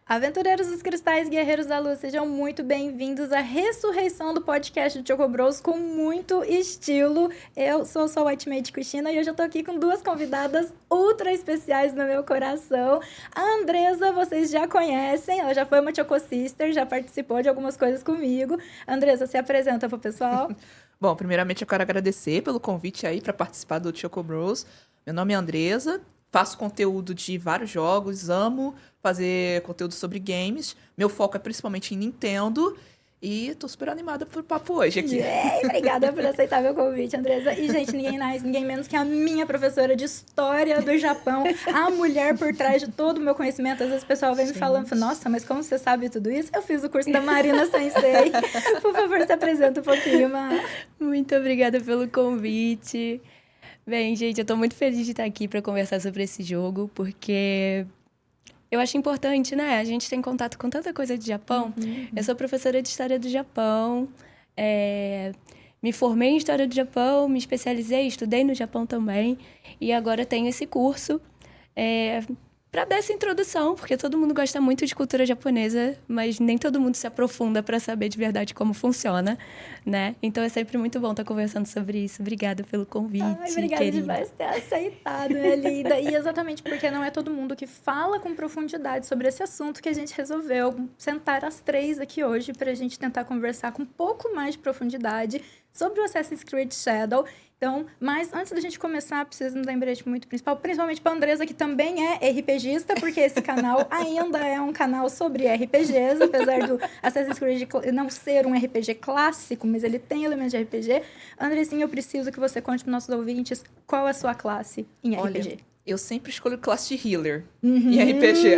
Aventureiros dos Cristais, Guerreiros da Luz, sejam muito bem-vindos à ressurreição do podcast do Choco Bros com muito estilo. Eu sou sua Whitemate Cristina e hoje eu tô aqui com duas convidadas ultra especiais no meu coração. A Andresa, vocês já conhecem, ela já foi uma Choco Sister, já participou de algumas coisas comigo. Andresa, se apresenta pro pessoal. Bom, primeiramente eu quero agradecer pelo convite aí para participar do Choco Bros. Meu nome é Andresa, faço conteúdo de vários jogos, amo fazer conteúdo sobre games. Meu foco é principalmente em Nintendo e tô super animada pro papo hoje aqui. Obrigada por aceitar meu convite, Andresa. E, gente, ninguém mais, ninguém menos que a minha professora de História do Japão, a mulher por trás de todo o meu conhecimento. Às vezes o pessoal vem me falando, nossa, mas como você sabe tudo isso? Eu fiz o curso da Marina Sensei. Por favor, se apresenta um pouquinho, Mar. Muito obrigada pelo convite. Bem, gente, eu tô muito feliz de estar aqui para conversar sobre esse jogo, porque eu acho importante, né? A gente tem contato com tanta coisa de Japão. Eu sou professora de História do Japão, me formei em História do Japão, me especializei, estudei no Japão também, e agora tenho esse curso para dar essa introdução, porque todo mundo gosta muito de cultura japonesa, mas nem todo mundo se aprofunda para saber de verdade como funciona, né? Então é sempre muito bom estar conversando sobre isso. Obrigada pelo convite, Obrigada querida. demais por ter aceitado, minha linda. E exatamente porque não é todo mundo que fala com profundidade sobre esse assunto que a gente resolveu sentar as três aqui hoje para a gente tentar conversar com um pouco mais de profundidade sobre o Assassin's Creed Shadow. Então, mas antes da gente começar, preciso de um lembrete muito principal, principalmente para a Andresa, que também é RPGista, porque esse canal ainda é um canal sobre RPGs, apesar do Assassin's Creed não ser um RPG clássico, mas ele tem elementos de RPG. Andrezinha, eu preciso que você conte para os nossos ouvintes qual é a sua classe em RPG. Olha, eu sempre escolho classe de healer em RPG.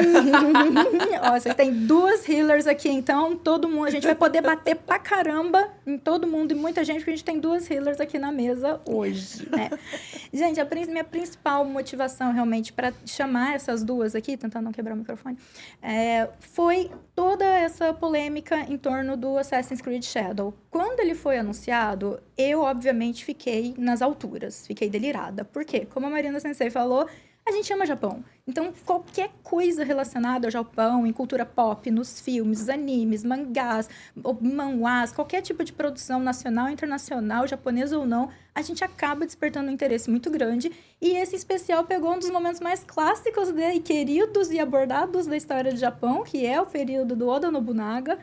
Ó, vocês têm duas healers aqui, então todo mundo, a gente vai poder bater pra caramba em todo mundo e muita gente, porque a gente tem duas healers aqui na mesa hoje, né? Gente, minha principal motivação realmente para chamar essas duas aqui, tentando não quebrar o microfone, foi toda essa polêmica em torno do Assassin's Creed Shadow. Quando ele foi anunciado, eu obviamente fiquei nas alturas, fiquei delirada. Por quê? Como a Marina Sensei falou, a gente ama Japão. Então, qualquer coisa relacionada ao Japão, em cultura pop, nos filmes, animes, mangás, manhwas, qualquer tipo de produção nacional, internacional, japonesa ou não, a gente acaba despertando um interesse muito grande. E esse especial pegou um dos momentos mais clássicos e queridos e abordados da história do Japão, que é o período do Oda Nobunaga.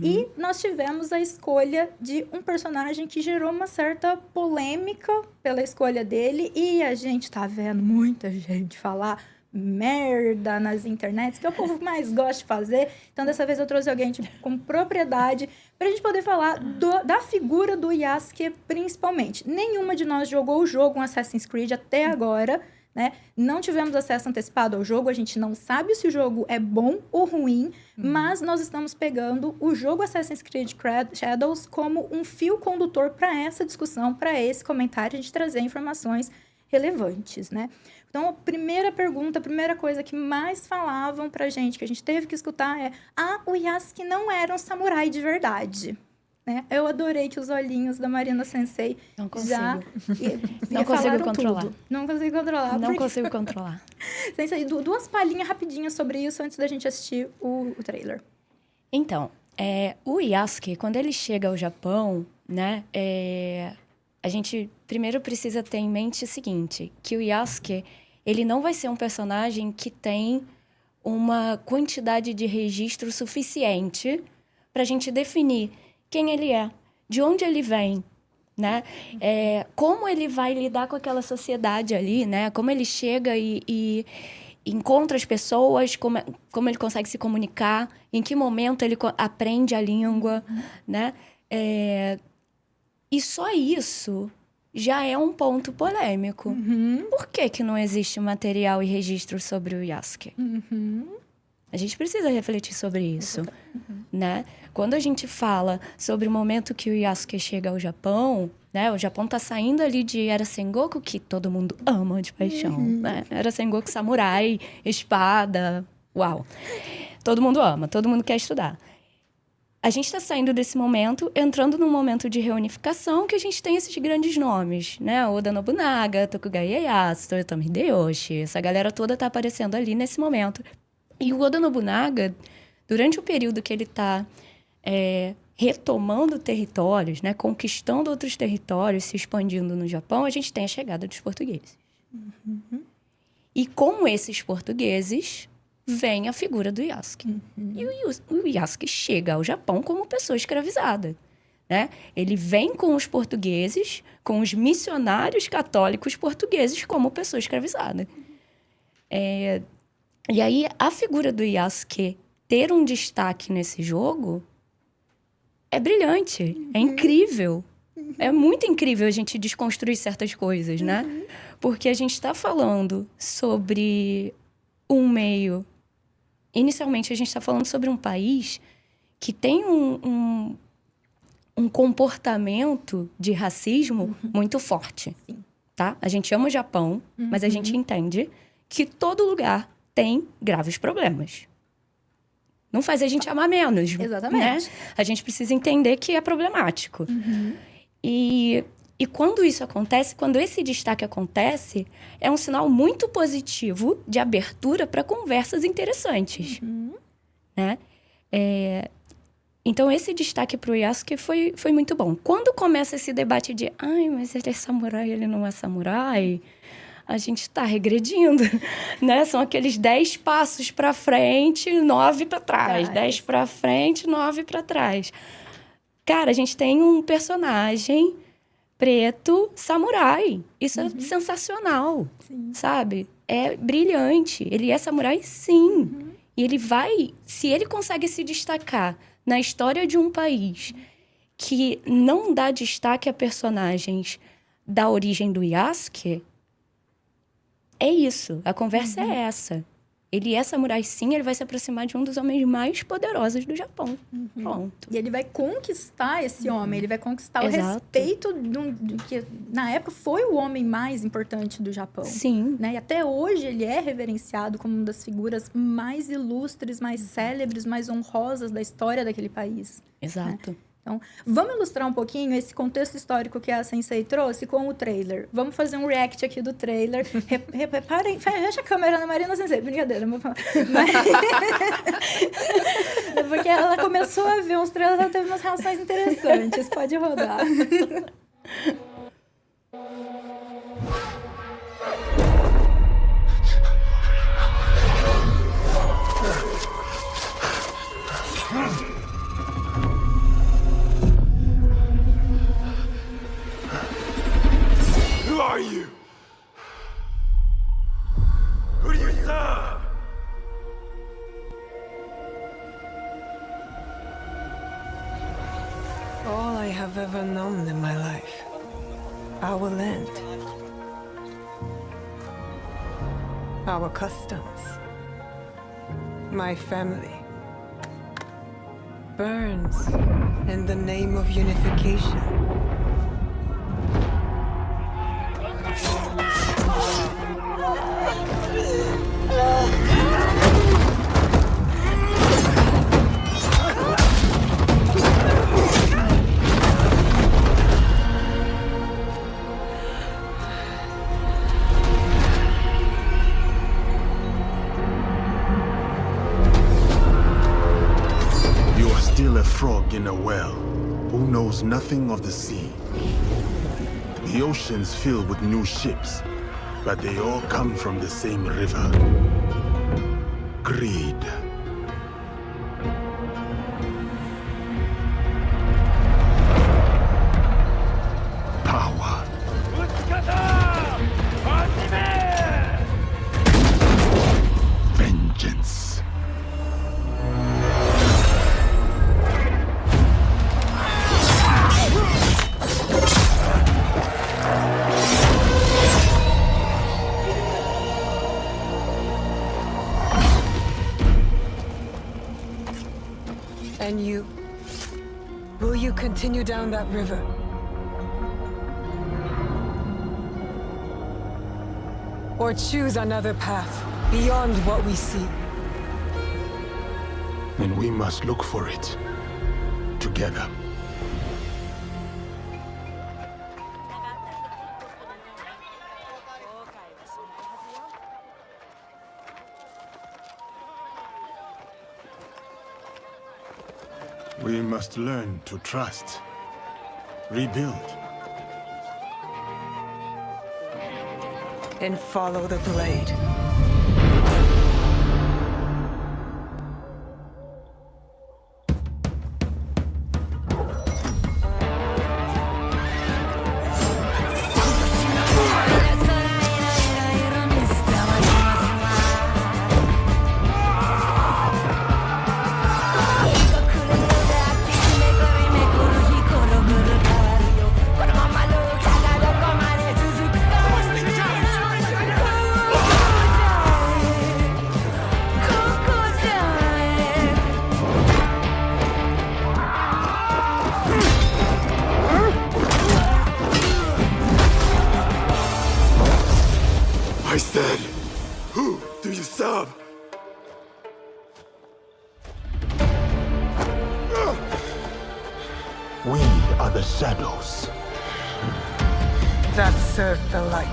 E nós tivemos a escolha de um personagem que gerou uma certa polêmica pela escolha dele. E a gente tá vendo muita gente falar merda nas internets, que é o povo mais gosta de fazer. Então, dessa vez eu trouxe alguém com propriedade pra gente poder falar da figura do Yasuke, principalmente. Nenhuma de nós jogou o jogo um Assassin's Creed até agora, né? Não tivemos acesso antecipado ao jogo, a gente não sabe se o jogo é bom ou ruim, mas nós estamos pegando o jogo Assassin's Creed Shadows como um fio condutor para essa discussão, para esse comentário, a gente trazer informações relevantes, né? Então, a primeira pergunta, a primeira coisa que mais falavam pra gente, que a gente teve que escutar é: o Yasuke não era um samurai de verdade. Né? Eu adorei que os olhinhos da Marina Sensei Não consigo. já Não consigo controlar. Tudo. Não consigo controlar. Não consigo controlar. Sensei, duas palhinhas rapidinhas sobre isso antes da gente assistir o trailer. Então, o Yasuke, quando ele chega ao Japão, né, a gente primeiro precisa ter em mente o seguinte, que o Yasuke, ele não vai ser um personagem que tem uma quantidade de registro suficiente para a gente definir quem ele é, de onde ele vem, né? Como ele vai lidar com aquela sociedade ali, né? Como ele chega e encontra as pessoas, como ele consegue se comunicar, em que momento ele aprende a língua, né? E só isso já é um ponto polêmico. Por que não existe material e registro sobre o Yasuke? A gente precisa refletir sobre isso, né? Quando a gente fala sobre o momento que o Yasuke chega ao Japão, né? O Japão tá saindo ali de Era Sengoku, que todo mundo ama de paixão, né? Era Sengoku samurai, espada, uau. Todo mundo ama, todo mundo quer estudar. A gente está saindo desse momento, entrando num momento de reunificação, que a gente tem esses grandes nomes, né? Oda Nobunaga, Tokugawa Ieyasu, Toyotomi Hideyoshi. Essa galera toda tá aparecendo ali nesse momento. E o Oda Nobunaga Durante o período que ele está retomando territórios, né, conquistando outros territórios, se expandindo no Japão, a gente tem a chegada dos portugueses. E com esses portugueses vem a figura do Yasuke. E o Yasuke chega ao Japão como pessoa escravizada. Né? Ele vem com os portugueses, com os missionários católicos portugueses como pessoa escravizada. E aí, a figura do Yasuke ter um destaque nesse jogo é brilhante, é incrível. É muito incrível a gente desconstruir certas coisas, né? Porque a gente está falando sobre um meio... Inicialmente, a gente está falando sobre um país que tem um comportamento de racismo muito forte. Sim. Tá? A gente ama o Japão, mas a gente entende que todo lugar tem graves problemas. Não faz a gente amar menos. Exatamente. Né? A gente precisa entender que é problemático. E quando isso acontece, quando esse destaque acontece, é um sinal muito positivo de abertura para conversas interessantes. Né? Então, esse destaque para o Yasuke foi muito bom. Quando começa esse debate de mas ele é samurai, ele não é samurai, a gente está regredindo, né? São aqueles 10 passos para frente, 9 para trás. 10 para frente, 9 para trás. Cara, a gente tem um personagem preto samurai. Isso é sensacional, sabe? É brilhante. Ele é samurai, sim. E ele vai... Se ele consegue se destacar na história de um país que não dá destaque a personagens da origem do Yasuke, é isso. A conversa é essa. Ele é samurai, sim. Ele vai se aproximar de um dos homens mais poderosos do Japão. Ponto. E ele vai conquistar esse homem. Ele vai conquistar Exato. o respeito que, na época, foi o homem mais importante do Japão. Sim. Né? E até hoje ele é reverenciado como uma das figuras mais ilustres, mais célebres, mais honrosas da história daquele país. Exato. Né? Então, vamos ilustrar um pouquinho esse contexto histórico que a Sensei trouxe com o trailer. Vamos fazer um react aqui do trailer. Reparem, fecha a câmera na Marina Sensei. Brincadeira. Porque ela começou a ver uns trailers, ela teve umas reações interessantes. Pode rodar. Who are you? Who do you serve? All I have ever known in my life. Our land. Our customs. My family. Burns in the name of unification. You are still a frog in a well, who knows nothing of the sea. The ocean's filled with new ships, but they all come from the same river. Greed. Power. Vengeance. And you? Will you continue down that river? Or choose another path beyond what we see? And we must look for it. Together. We must learn to trust. Rebuild. And follow the blade. I said, who do you serve? We are the shadows. That served the light.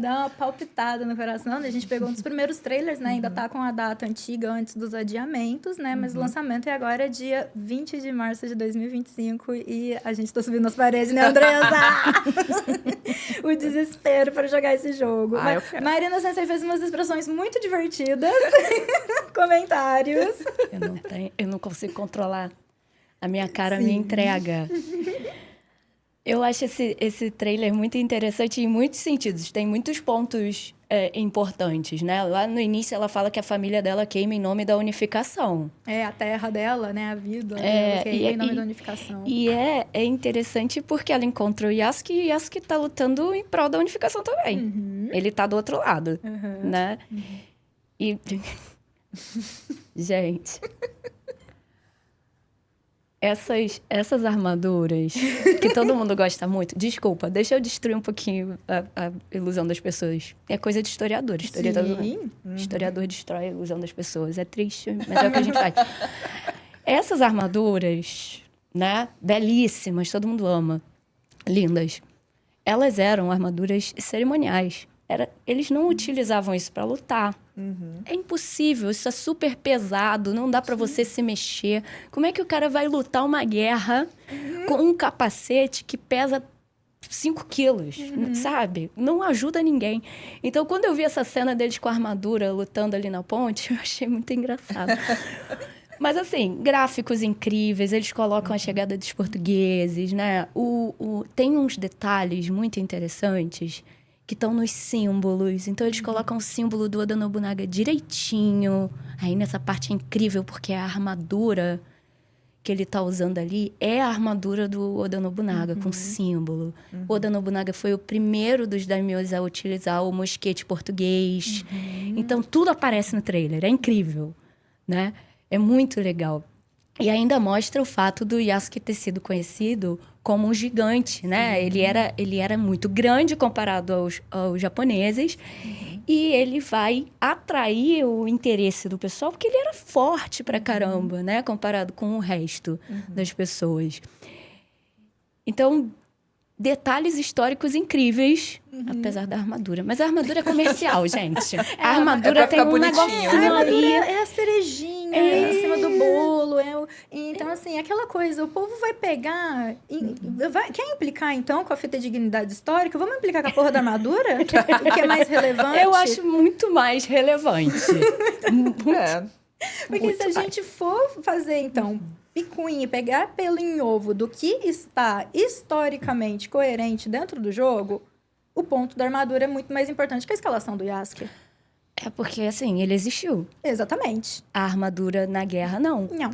Dá uma palpitada no coração, né? A gente pegou um dos primeiros trailers, né? Ainda tá com a data antiga antes dos adiamentos, né? Mas o lançamento é agora dia 20 de março de 2025 e a gente tá subindo as paredes, né, Andresa? O desespero para jogar esse jogo. Eu quero. Marina Sensei fez umas expressões muito divertidas. Comentários. Eu não consigo controlar. A minha cara me entrega. Eu acho esse trailer muito interessante em muitos sentidos. Tem muitos pontos importantes, né? Lá no início ela fala que a família dela queima em nome da unificação. É, a terra dela, né? A vida dela, que é em nome da unificação. E é interessante porque ela encontra o Yasuke e o Yasuke tá lutando em prol da unificação também. Uhum. Ele tá do outro lado, né? E... Gente... Essas armaduras que todo mundo gosta muito... Desculpa, deixa eu destruir um pouquinho a ilusão das pessoas. É coisa de historiador. Historiador destrói a ilusão das pessoas. É triste, mas é o que a gente faz. Essas armaduras, né? Belíssimas, todo mundo ama. Lindas. Elas eram armaduras cerimoniais. Eles não utilizavam isso para lutar. É impossível, isso é super pesado, não dá para você se mexer. Como é que o cara vai lutar uma guerra com um capacete que pesa 5 quilos, sabe? Não ajuda ninguém. Então, quando eu vi essa cena deles com a armadura lutando ali na ponte, eu achei muito engraçado. Mas, assim, gráficos incríveis, eles colocam a chegada dos portugueses, né? Tem uns detalhes muito interessantes que estão nos símbolos. Então, eles colocam o símbolo do Oda Nobunaga direitinho. Aí, nessa parte é incrível, porque a armadura que ele tá usando ali é a armadura do Oda Nobunaga, com símbolo. O Oda Nobunaga foi o primeiro dos daimyos a utilizar o mosquete português. Então, tudo aparece no trailer. É incrível, né? É muito legal. E ainda mostra o fato do Yasuke ter sido conhecido como um gigante, né? Ele era muito grande comparado aos japoneses. E ele vai atrair o interesse do pessoal, porque ele era forte pra caramba, né? Comparado com o resto das pessoas. Então, detalhes históricos incríveis, apesar da armadura. Mas a armadura é comercial, gente. A armadura tem um negocinho ali. É a cerejinha em cima do bolo. Então, assim, aquela coisa, o povo vai pegar... quer implicar, então, com a fita de dignidade histórica? Vamos implicar com a porra da armadura? que é mais relevante? Eu acho muito mais relevante. Porque se a gente for fazer, então... picuinha e pegar pelo em ovo do que está historicamente coerente dentro do jogo, o ponto da armadura é muito mais importante que a escalação do Yasuke. É porque, assim, ele existiu. Exatamente. A armadura na guerra, não. Não.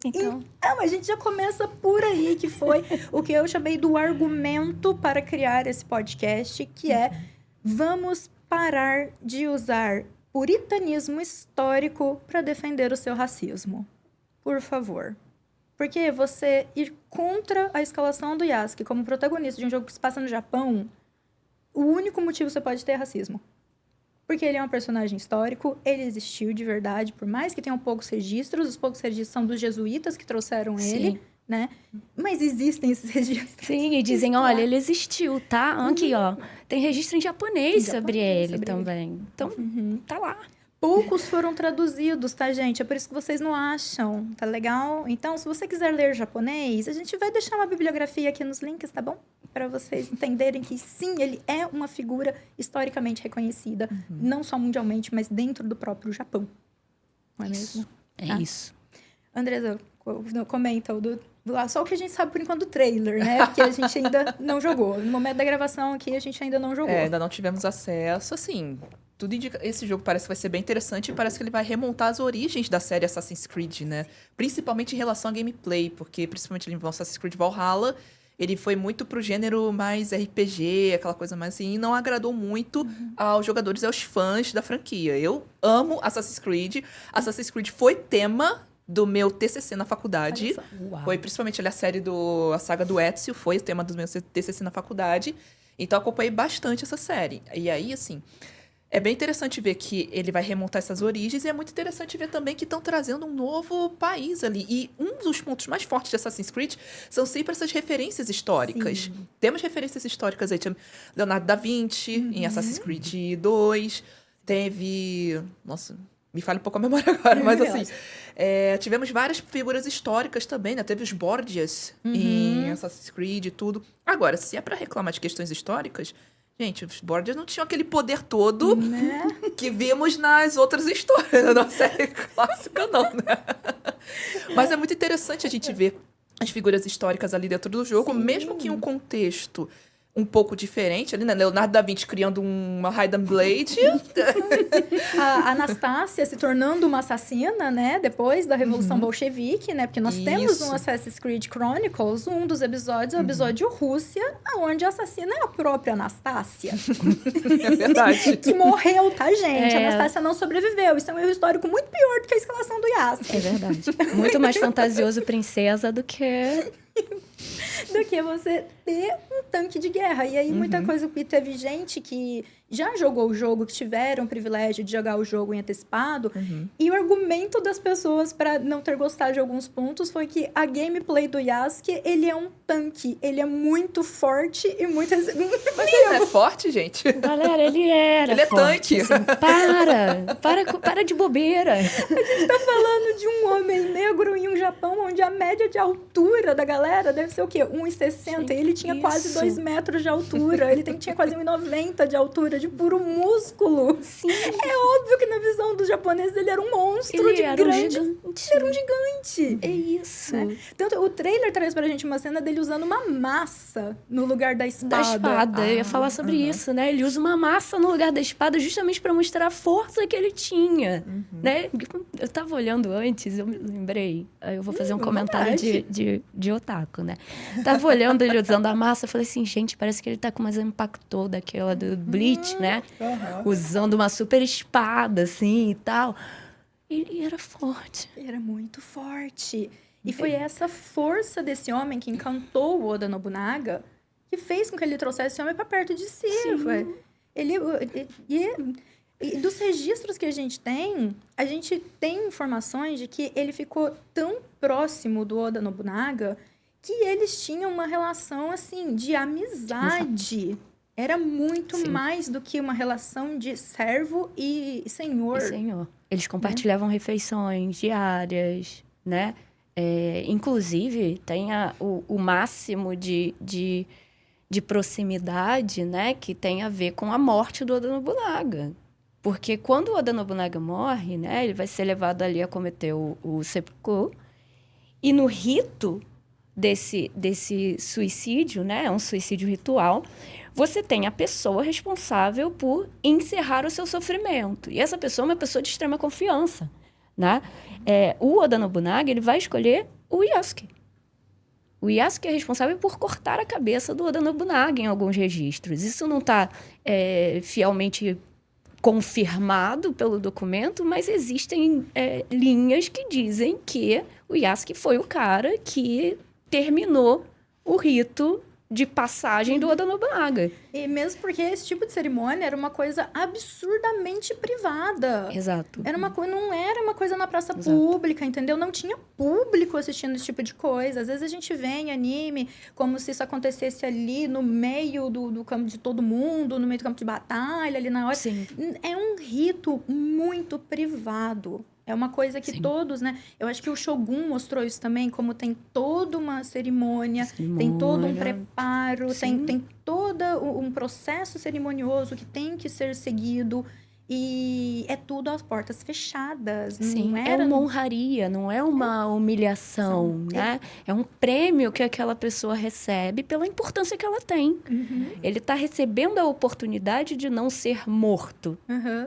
Então, a gente já começa por aí, que foi o que eu chamei do argumento para criar esse podcast, que é: vamos parar de usar puritanismo histórico para defender o seu racismo. Por favor. Porque você ir contra a escalação do Yasuke como protagonista de um jogo que se passa no Japão, o único motivo que você pode ter é racismo. Porque ele é um personagem histórico, ele existiu de verdade, por mais que tenham poucos registros, os poucos registros são dos jesuítas que trouxeram ele, né? Mas existem esses registros. Sim, e dizem, olha, ele existiu, tá? Aqui, ó. Tem registro em japonês sobre ele também. Então, tá lá. Poucos foram traduzidos, tá, gente? É por isso que vocês não acham, tá legal? Então, se você quiser ler japonês, a gente vai deixar uma bibliografia aqui nos links, tá bom? Para vocês entenderem que, sim, ele é uma figura historicamente reconhecida, não só mundialmente, mas dentro do próprio Japão. Não é mesmo? É isso. Andresa, comenta só o que a gente sabe por enquanto do trailer, né? Porque a gente ainda não jogou. No momento da gravação aqui, a gente ainda não jogou. Ainda não tivemos acesso, assim... Tudo indica... Esse jogo parece que vai ser bem interessante e parece que ele vai remontar as origens da série Assassin's Creed, né? Principalmente em relação a gameplay, porque principalmente em Assassin's Creed Valhalla, ele foi muito pro gênero mais RPG, aquela coisa mais assim, e não agradou muito aos jogadores e aos fãs da franquia. Eu amo Assassin's Creed. Assassin's Creed foi tema do meu TCC na faculdade. Foi principalmente ali, a saga do Ezio, foi o tema do meu TCC na faculdade. Então, eu acompanhei bastante essa série. E aí, assim... É bem interessante ver que ele vai remontar essas origens e é muito interessante ver também que estão trazendo um novo país ali. E um dos pontos mais fortes de Assassin's Creed são sempre essas referências históricas. Sim. Temos referências históricas aí. Tinha Leonardo da Vinci em Assassin's Creed 2. Teve... Nossa, me falha um pouco a memória agora, mas assim... tivemos várias figuras históricas também, né? Teve os Borgias em Assassin's Creed e tudo. Agora, se é pra reclamar de questões históricas... Gente, os Borgias não tinham aquele poder todo que vimos nas outras histórias da nossa série clássica, não, né? Mas é muito interessante a gente ver as figuras históricas ali dentro do jogo, mesmo que em um contexto um pouco diferente ali, né? Leonardo da Vinci criando uma Hidden Blade. A Anastácia se tornando uma assassina, né? Depois da Revolução Bolchevique, né? Porque nós temos um Assassin's Creed Chronicles, um dos episódios é o episódio Rússia, onde a assassina é a própria Anastácia. É verdade. Que morreu, tá, gente? A Anastácia não sobreviveu. Isso é um erro histórico muito pior do que a escalação do Yasuo. É verdade. Muito mais fantasioso princesa do que você ter um tanque de guerra. E aí, muita coisa que teve gente que já jogou o jogo, que tiveram o privilégio de jogar o jogo em antecipado, e o argumento das pessoas para não ter gostado de alguns pontos foi que a gameplay do Yasuke, ele é um tanque. Ele é muito forte e muito... Mas ele não é forte, gente? Galera, ele era Ele forte, é tanque. Assim, para de bobeira. A gente tá falando de um homem negro em um Japão onde a média de altura da galera deve ser o quê? 1,60. Ele tinha quase 2 metros de altura. Ele tinha quase 1,90 de altura, de puro músculo. Sim. É óbvio que na visão dos japoneses ele era um monstro Ele era grande. um gigante. Ele era um gigante. É isso. Né? Tanto, o trailer traz pra gente uma cena dele usando uma massa no lugar da espada. Da espada. Eu ia falar sobre isso, né? Ele usa uma massa no lugar da espada justamente para mostrar a força que ele tinha, né? Eu tava olhando antes, eu me lembrei. Aí eu vou fazer um comentário de otaku, né? Tava olhando ele usando a massa, eu falei assim, gente, parece que ele tá com mais impacto daquela do Bleach, né? Usando uma super espada, assim, e tal. Ele era forte. Ele era muito forte. E foi essa força desse homem que encantou o Oda Nobunaga que fez com que ele trouxesse esse homem para perto de si. E dos registros que a gente tem informações de que ele ficou tão próximo do Oda Nobunaga que eles tinham uma relação, assim, de amizade. Exato. Era muito mais do que uma relação de servo e senhor. Eles compartilhavam refeições diárias, né? Inclusive, tem o máximo de proximidade, né? Que tem a ver com a morte do Oda Nobunaga. Porque quando o Oda Nobunaga morre, né? Ele vai ser levado ali a cometer o seppuku. E no rito desse suicídio, né? É um suicídio ritual. Você tem a pessoa responsável por encerrar o seu sofrimento. E essa pessoa é uma pessoa de extrema confiança, né? O Oda Nobunaga, ele vai escolher o Yasuke. O Yasuke é responsável por cortar a cabeça do Oda Nobunaga em alguns registros. Isso não está fielmente confirmado pelo documento, mas existem linhas que dizem que o Yasuke foi o cara que terminou o rito de passagem do Oda Nobunaga. E mesmo porque esse tipo de cerimônia era uma coisa absurdamente privada. Exato. Não era uma coisa na praça pública, entendeu? Não tinha público assistindo esse tipo de coisa. Às vezes a gente vê em anime como se isso acontecesse ali no meio do campo de todo mundo, no meio do campo de batalha, ali na hora. Sim. É um rito muito privado. É uma coisa que todos, né? Eu acho que o Shogun mostrou isso também, como tem toda uma cerimônia, tem todo um preparo, tem todo um processo cerimonioso que tem que ser seguido. E é tudo às portas fechadas. Sim, não é era... uma honraria, não é uma humilhação, né? É um prêmio que aquela pessoa recebe pela importância que ela tem. Ele está recebendo a oportunidade de não ser morto.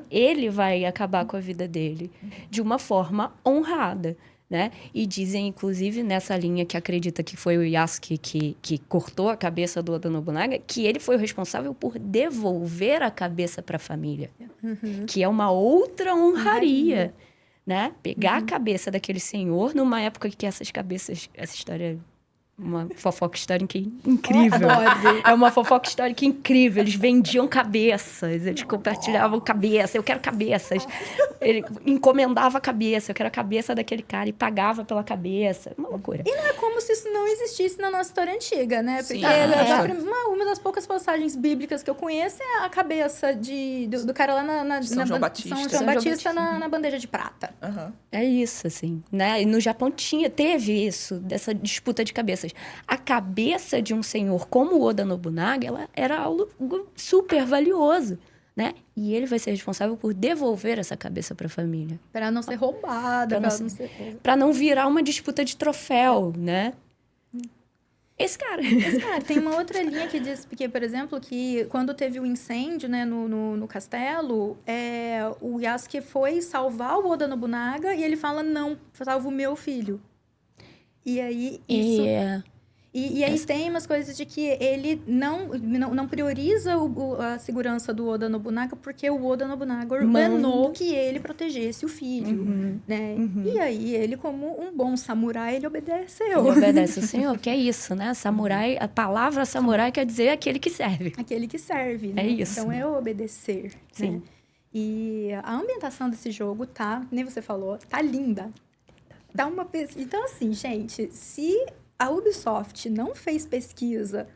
Ele vai acabar com a vida dele de uma forma honrada, né? E dizem, inclusive, nessa linha que acredita que foi o Yasuke que cortou a cabeça do Oda Nobunaga, que ele foi o responsável por devolver a cabeça para a família. Que é uma outra honraria, né? Pegar a cabeça daquele senhor numa época que essas cabeças... Essa história... Uma fofoca histórica incrível. É uma fofoca histórica incrível. Eles vendiam cabeças, eles compartilhavam cabeça. Eu quero cabeças. Ele encomendava a cabeça. Eu quero a cabeça daquele cara e pagava pela cabeça. Uma loucura. E não é como se isso não existisse na nossa história antiga, né? Sim. Porque uma das poucas passagens bíblicas que eu conheço é a cabeça do cara lá na São João Batista. São João Batista na bandeja de prata. É isso, assim, né? E no Japão teve isso, dessa disputa de cabeças. A cabeça de um senhor como o Oda Nobunaga, ela era algo super valioso, né? E ele vai ser responsável por devolver essa cabeça para a família. Para não ser roubada, para não virar uma disputa de troféu, né? Esse cara, tem uma outra linha que diz, porque, por exemplo, que quando teve o incêndio, né, no castelo, o Yasuke foi salvar o Oda Nobunaga e ele fala, não, salva o meu filho. E aí, isso... E aí tem umas coisas de que ele não prioriza a segurança do Oda Nobunaga porque o Oda Nobunaga ordenou que ele protegesse o filho, né? E aí ele, como um bom samurai, ele obedeceu. Ele obedece o senhor, que é isso, né? Samurai, a palavra samurai quer dizer aquele que serve. Aquele que serve, né? É isso. Então é obedecer, Sim. né? E a ambientação desse jogo nem você falou, tá linda. Dá uma pesquisa. Então, assim, gente, se a Ubisoft não fez pesquisa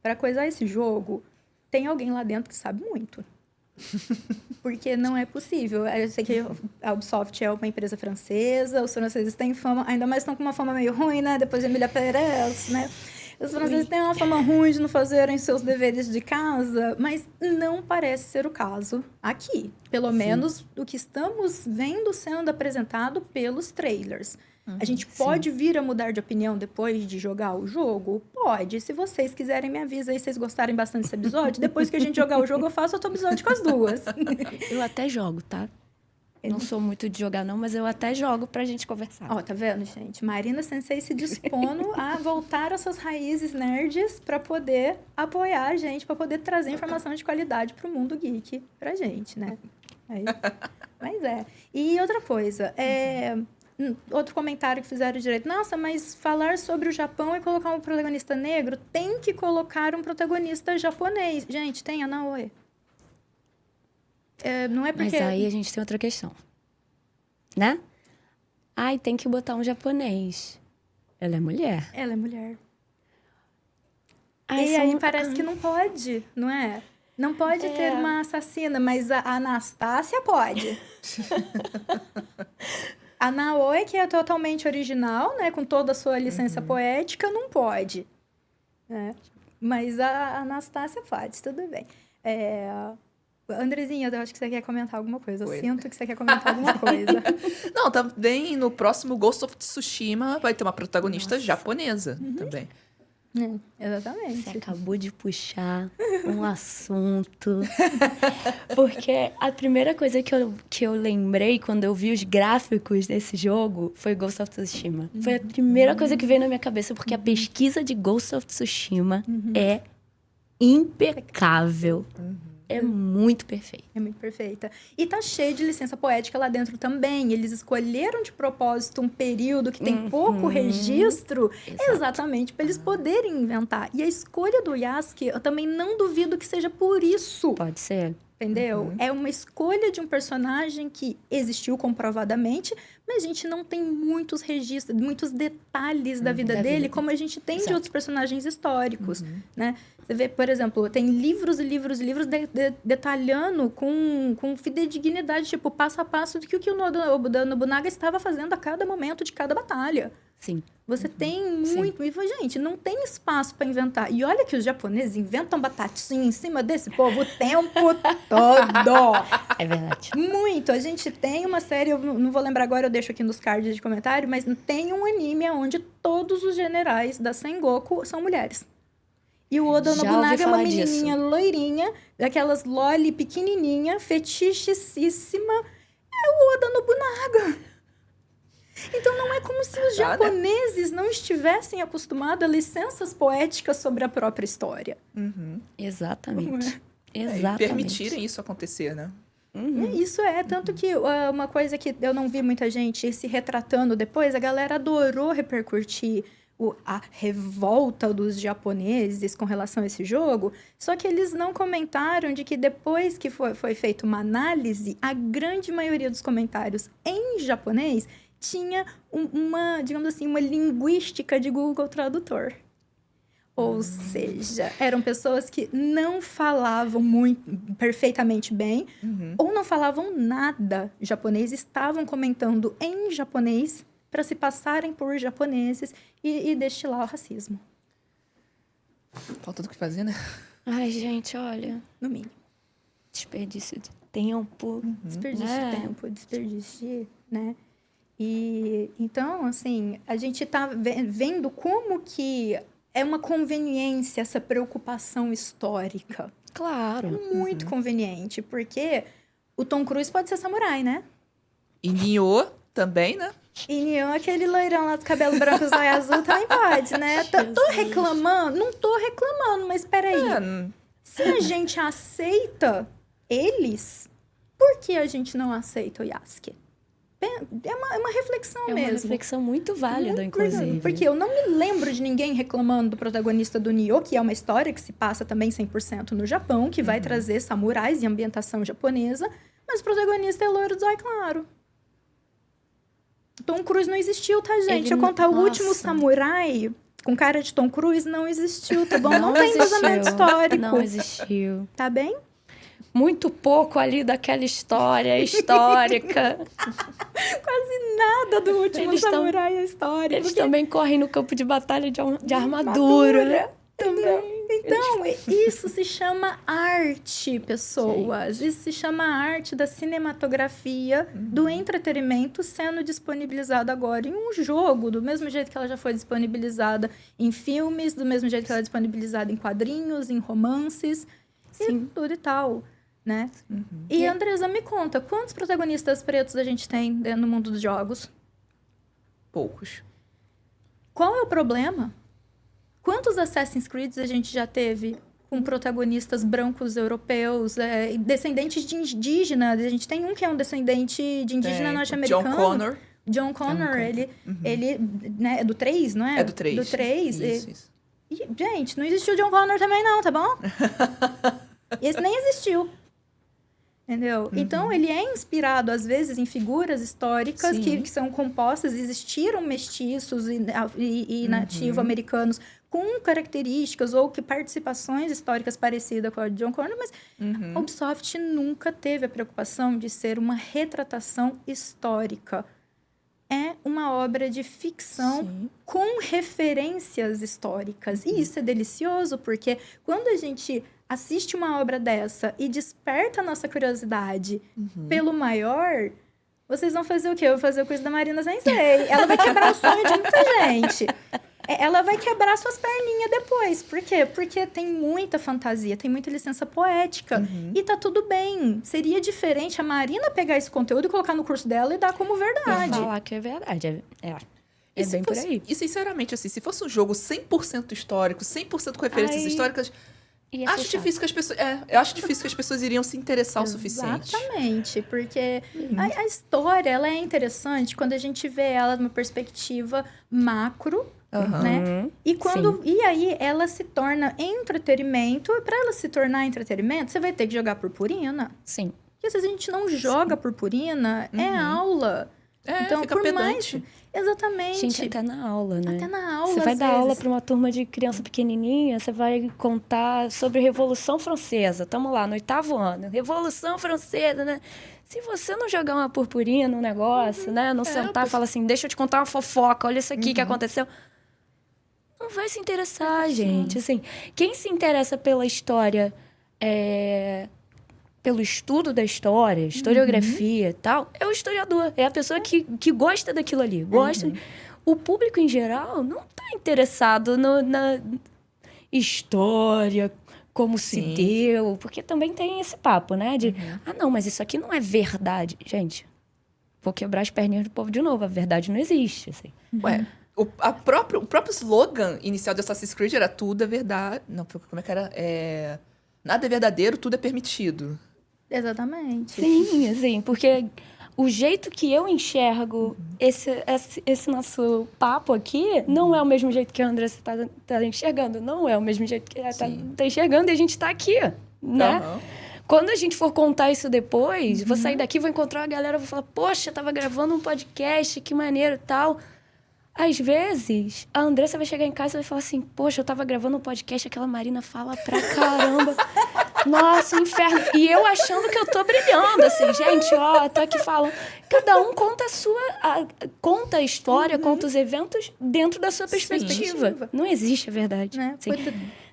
para coisar esse jogo, tem alguém lá dentro que sabe muito. Porque não é possível. Eu sei que a Ubisoft é uma empresa francesa, os franceses têm fama, ainda mais estão com uma fama meio ruim, né? Depois de Emília Pérez, né? Os franceses têm uma fama ruim de não fazerem seus deveres de casa, mas não parece ser o caso aqui. Pelo menos o que estamos vendo sendo apresentado pelos trailers. A gente pode vir a mudar de opinião depois de jogar o jogo? Pode. Se vocês quiserem, me avisa aí se vocês gostarem bastante desse episódio. Depois que a gente jogar o jogo, eu faço outro episódio com as duas. Eu até jogo, tá? Não sou muito de jogar, não, mas eu até jogo pra gente conversar. Ó, tá vendo, gente? Marina Sensei se dispondo a voltar às suas raízes nerds pra poder apoiar a gente, pra poder trazer informação de qualidade pro mundo geek pra gente, né? Mas é. E outra coisa, outro comentário que fizeram direito. Nossa, mas falar sobre o Japão e colocar um protagonista negro, tem que colocar um protagonista japonês. Gente, tem a Naoe. Não é porque... Mas aí a gente tem outra questão, né? Ai, tem que botar um japonês. Ela é mulher. Ela é mulher. Ai, e aí parece que não pode, não é? Não pode ter uma assassina, mas a Anastácia pode. A Naoe, que é totalmente original, né? Com toda a sua licença poética, não pode. Né? Mas a Anastácia pode, tudo bem. Andrezinha, eu acho que você quer comentar alguma coisa. Eu sinto que você quer comentar alguma coisa. Não, também no próximo Ghost of Tsushima vai ter uma protagonista japonesa também. Exatamente. Você acabou de puxar um assunto. Porque a primeira coisa que eu lembrei quando eu vi os gráficos desse jogo foi Ghost of Tsushima. Foi a primeira coisa que veio na minha cabeça, porque a pesquisa de Ghost of Tsushima é impecável. é muito perfeita. É muito perfeita. E tá cheio de licença poética lá dentro também. Eles escolheram de propósito um período que tem pouco registro, exatamente para eles poderem inventar. E a escolha do Yasuke, eu também não duvido que seja por isso. Pode ser. Entendeu? É uma escolha de um personagem que existiu comprovadamente, mas a gente não tem muitos registros, muitos detalhes da vida dele, como a gente tem de outros personagens históricos, né? Você vê, por exemplo, tem livros e livros e livros detalhando com fidedignidade, tipo, passo a passo do que o Oda Nobunaga estava fazendo a cada momento de cada batalha. Sim. Você tem muito... E, gente, não tem espaço para inventar. E olha que os japoneses inventam batatinha em cima desse povo o tempo todo. É verdade. Muito. A gente tem uma série, eu não vou lembrar agora, eu deixo aqui nos cards de comentário, mas tem um anime onde todos os generais da Sengoku são mulheres. E o Oda Nobunaga é uma menininha loirinha, daquelas loli pequenininha, fetichicíssima. É o Oda Nobunaga. Então, não é como se os japoneses não estivessem acostumados a licenças poéticas sobre a própria história. Exatamente. E Exatamente. permitirem isso acontecer, né? Isso tanto que uma coisa que eu não vi muita gente se retratando depois, a galera adorou repercutir a revolta dos japoneses com relação a esse jogo, só que eles não comentaram de que depois que foi feita uma análise, a grande maioria dos comentários em japonês tinha digamos assim, uma linguística de Google Tradutor. Ou seja, eram pessoas que não falavam perfeitamente bem, ou não falavam nada japonês, estavam comentando em japonês para se passarem por japoneses e destilar o racismo. Falta do que fazer, né? Ai, gente, olha. No mínimo. Desperdício de tempo. Desperdício de tempo, desperdício, né? E então, assim, a gente tá vendo como que é uma conveniência essa preocupação histórica. Claro. Muito conveniente, porque o Tom Cruise pode ser samurai, né? E Nioh também, né? E Nioh, aquele loirão lá dos cabelos brancos, olhos azul, também pode, né? Tô reclamando? Não tô reclamando, mas peraí. Se a gente aceita eles, por que a gente não aceita o Yasuke? É uma reflexão mesmo. É uma reflexão muito válida, inclusive. Porque eu não me lembro de ninguém reclamando do protagonista do Nioh, que é uma história que se passa também 100% no Japão, que vai trazer samurais e ambientação japonesa, mas o protagonista é loiro dos olhos claro. Tom Cruise não existiu, tá, gente? Deixa eu contar, o último samurai com cara de Tom Cruise não existiu, tá bom? Não tem embasamento histórico. Não existiu. Tá bem? Muito pouco ali daquela história histórica. Quase nada do último samurai é histórico. Eles também correm no campo de batalha de armadura. Também. Então, isso se chama arte, pessoas. Isso se chama arte da cinematografia, do entretenimento sendo disponibilizado agora em um jogo, do mesmo jeito que ela já foi disponibilizada em filmes, do mesmo jeito que ela é disponibilizada em quadrinhos, em romances, e tudo e tal, né? E, Andresa, me conta, quantos protagonistas pretos a gente tem no mundo dos jogos? Poucos. Qual é o problema? Quantos Assassin's Creed a gente já teve com protagonistas brancos europeus, descendentes de indígenas? A gente tem um que é um descendente de indígena norte-americano. John Connor, ele né, é do 3, não é? É do 3. Do 3. Isso. E, gente, não existiu John Connor também não, tá bom? Esse nem existiu. Entendeu? Então, ele é inspirado, às vezes, em figuras históricas que são compostas. Existiram mestiços e nativo-americanos com características ou que participações históricas parecidas com a de John Connor, mas a Ubisoft nunca teve a preocupação de ser uma retratação histórica. É uma obra de ficção com referências históricas. E isso é delicioso, porque quando a gente assiste uma obra dessa e desperta a nossa curiosidade pelo maior, vocês vão fazer o quê? Eu vou fazer o quiz da Marina Sensei. Ela vai quebrar o sonho de muita gente. Ela vai quebrar suas perninhas depois. Por quê? Porque tem muita fantasia, tem muita licença poética. E tá tudo bem. Seria diferente a Marina pegar esse conteúdo e colocar no curso dela e dar como verdade. Falar que é verdade. É bem por aí. E, sinceramente, assim, se fosse um jogo 100% histórico, 100% com referências históricas, ia ser Acho chato. difícil que as pessoas... eu acho difícil que as pessoas iriam se interessar o suficiente. Exatamente, porque a história, ela é interessante quando a gente vê ela numa perspectiva macro, Aham. né? E aí ela se torna entretenimento. E para ela se tornar entretenimento, você vai ter que jogar purpurina. Sim. Porque às vezes a gente não joga purpurina, é aula. Então, fica por pedante. Exatamente. Gente, até na aula, né? Até na aula, Você vai às dar aula vezes. para uma turma de criança pequenininha, você vai contar sobre a Revolução Francesa. Estamos lá, no 8º ano. Revolução Francesa, né? Se você não jogar uma purpurina no negócio, né? Não sentar e falar assim, deixa eu te contar uma fofoca, olha isso aqui que aconteceu. Não vai se interessar, gente. Assim, quem se interessa pela história, pelo estudo da história, historiografia e tal, é o historiador. É a pessoa que gosta daquilo ali. Gosta. O público, em geral, não está interessado na história, como se Sim. deu. Porque também tem esse papo, né? De, não, mas isso aqui não é verdade. Gente, vou quebrar as perninhas do povo de novo. A verdade não existe, assim. Ué, o próprio slogan inicial de Assassin's Creed era tudo é verdade... Não, como é que era? Nada é verdadeiro, tudo é permitido. Exatamente. Sim, assim, porque o jeito que eu enxergo esse nosso papo aqui não é o mesmo jeito que a Andressa tá enxergando. Não é o mesmo jeito que ela tá enxergando e a gente tá aqui, né? Aham. Quando a gente for contar isso depois, vou sair daqui, vou encontrar uma galera, vou falar, poxa, tava gravando um podcast, que maneiro e tal. Às vezes, a Andressa vai chegar em casa e vai falar assim, poxa, eu tava gravando um podcast, aquela Marina fala pra caramba. Nossa, inferno. E eu achando que eu tô brilhando, assim, gente, ó, tô aqui falando. Cada um conta conta a história, conta os eventos dentro da sua perspectiva. Não existe a verdade. Né? Assim,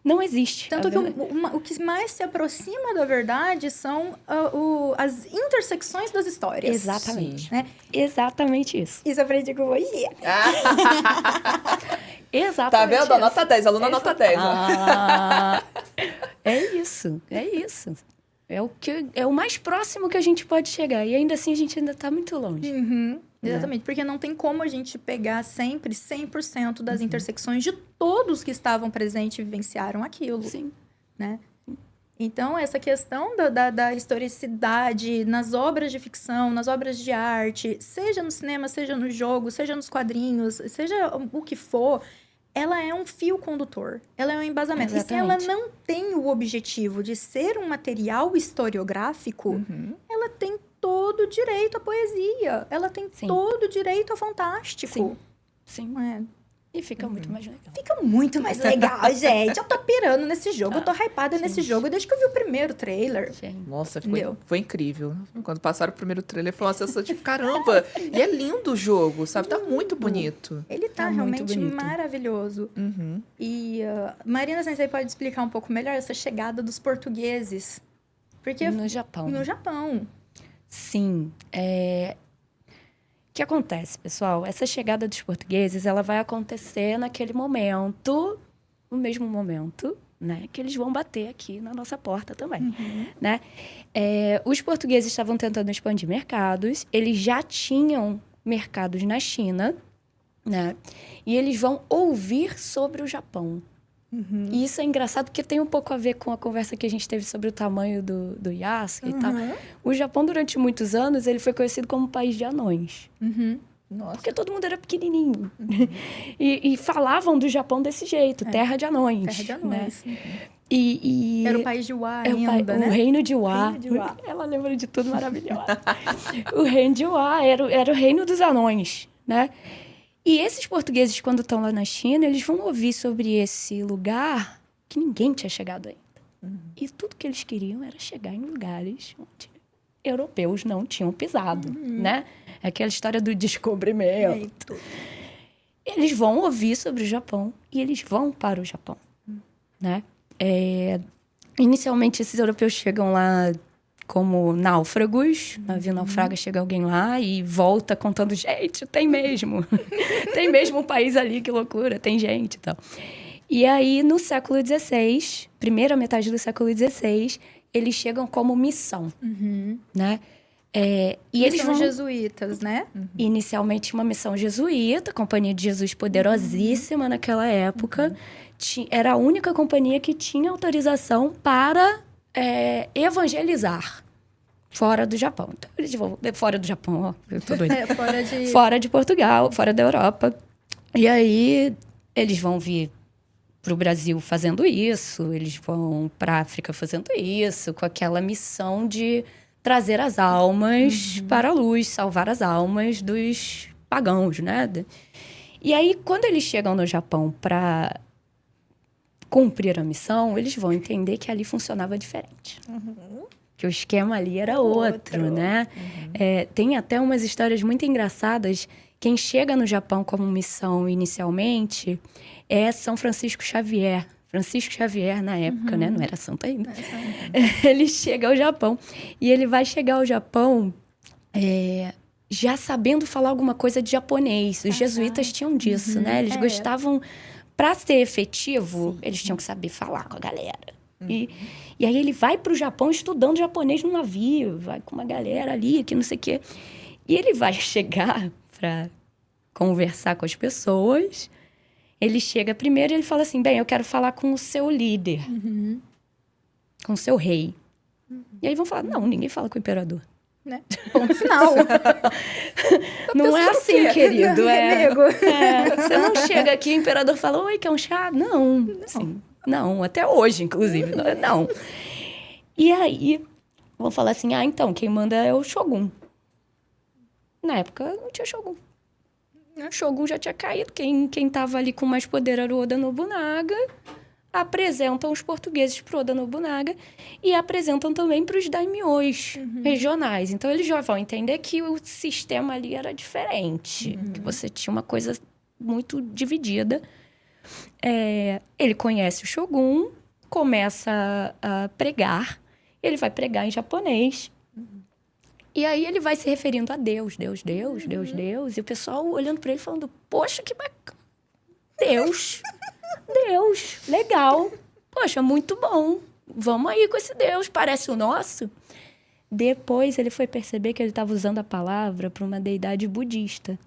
não existe. Tanto a que verdade. o que mais se aproxima da verdade são as intersecções das histórias. Exatamente. Né? Exatamente isso. Isso aprendi com você. Exatamente. Tá vendo? isso. Nota 10, aluna nota 10. É isso, é isso. É o mais próximo que a gente pode chegar. E ainda assim, a gente ainda tá muito longe. Exatamente, porque não tem como a gente pegar sempre 100% das intersecções de todos que estavam presentes e vivenciaram aquilo. Sim. Né? Então, essa questão da historicidade nas obras de ficção, nas obras de arte, seja no cinema, seja no jogo, seja nos quadrinhos, seja o que for, ela é um fio condutor, ela é um embasamento. Exatamente. E se ela não tem o objetivo de ser um material historiográfico, ela tem todo o direito à poesia, ela tem Sim. todo o direito ao fantástico. Sim. É. E fica muito mais legal. Fica muito mais legal, gente. Eu tô pirando nesse jogo, eu tô hypada nesse jogo desde que eu vi o primeiro trailer. Gente. Nossa, Entendeu? foi incrível. Quando passaram o primeiro trailer, foi uma sensação de caramba. E é lindo o jogo, sabe? Tá muito bonito. Ele tá Tá muito realmente bonito. maravilhoso. Uhum. E Marina Sensei pode explicar um pouco melhor essa chegada dos portugueses. Porque No Japão. no Japão. Sim. O que acontece, pessoal? Essa chegada dos portugueses, ela vai acontecer naquele momento, no mesmo momento, né? Que eles vão bater aqui na nossa porta também, né? Os portugueses estavam tentando expandir mercados, eles já tinham mercados na China, né? E eles vão ouvir sobre o Japão. E isso é engraçado porque tem um pouco a ver com a conversa que a gente teve sobre o tamanho do Yasuke e tal. O Japão, durante muitos anos, ele foi conhecido como um país de anões. Nossa. Porque todo mundo era pequenininho. E falavam do Japão desse jeito, terra de anões. Terra de né? anões. E Era o país de Wa é ainda, né? o reino de Wa. Reino de Wa. Ela lembra de tudo maravilhoso. O reino de Wa era o reino dos anões, né? E esses portugueses, quando estão lá na China, eles vão ouvir sobre esse lugar que ninguém tinha chegado ainda. E tudo que eles queriam era chegar em lugares onde europeus não tinham pisado, né? É aquela história do descobrimento. Eles vão ouvir sobre o Japão e eles vão para o Japão, né? Inicialmente, esses europeus chegam lá como náufragos. Navio naufraga, chega alguém lá e volta contando, gente, tem mesmo. Tem mesmo um país ali, que loucura, tem gente e tal. E aí, no século XVI, primeira metade do século XVI, eles chegam como missão, né? E eles são vão... jesuítas, né? Inicialmente uma missão jesuíta, Companhia de Jesus poderosíssima naquela época. Era a única companhia que tinha autorização para evangelizar fora do Japão. Então, eles vão... Fora do Japão, ó, eu tô doida. Fora de Portugal, fora da Europa. E aí, eles vão vir para o Brasil fazendo isso, eles vão para a África fazendo isso, com aquela missão de trazer as almas para a luz, salvar as almas dos pagãos, né? E aí, quando eles chegam no Japão para cumprir a missão, eles vão entender que ali funcionava diferente. Que o esquema ali era outro, né? Tem até umas histórias muito engraçadas. Quem chega no Japão como missão inicialmente é São Francisco Xavier. Francisco Xavier, na época, né? Não era santo ainda. Ele chega ao Japão. E ele vai chegar ao Japão já sabendo falar alguma coisa de japonês. Os jesuítas tinham disso, né? Eles gostavam... Para ser efetivo, eles tinham que saber falar com a galera. E aí ele vai para o Japão estudando japonês no navio. Vai com uma galera ali, que não sei o quê. E ele vai chegar para conversar com as pessoas. Ele chega primeiro e ele fala assim, bem, eu quero falar com o seu líder. Com o seu rei. E aí vão falar, não, ninguém fala com o imperador. Né? Ponto final. Não é assim, querido. Você não chega aqui e o imperador fala, oi, quer um chá? Não. Assim, não, até hoje, inclusive. Não. E aí, vão falar assim, então, quem manda é o Shogun. Na época, não tinha Shogun. O Shogun já tinha caído. Quem tava ali com mais poder era o Oda Nobunaga. Apresentam os portugueses para o Oda Nobunaga e apresentam também para os daimyos regionais. Então, eles já vão entender que o sistema ali era diferente. Que você tinha uma coisa muito dividida. Ele conhece o Shogun, começa a pregar. Ele vai pregar em japonês. E aí, ele vai se referindo a Deus, Deus, Deus, Deus, Deus. E o pessoal olhando para ele falando, poxa, que bacana. Deus... Deus, legal. Poxa, muito bom. Vamos aí com esse Deus, parece o nosso. Depois ele foi perceber que ele estava usando a palavra para uma deidade budista.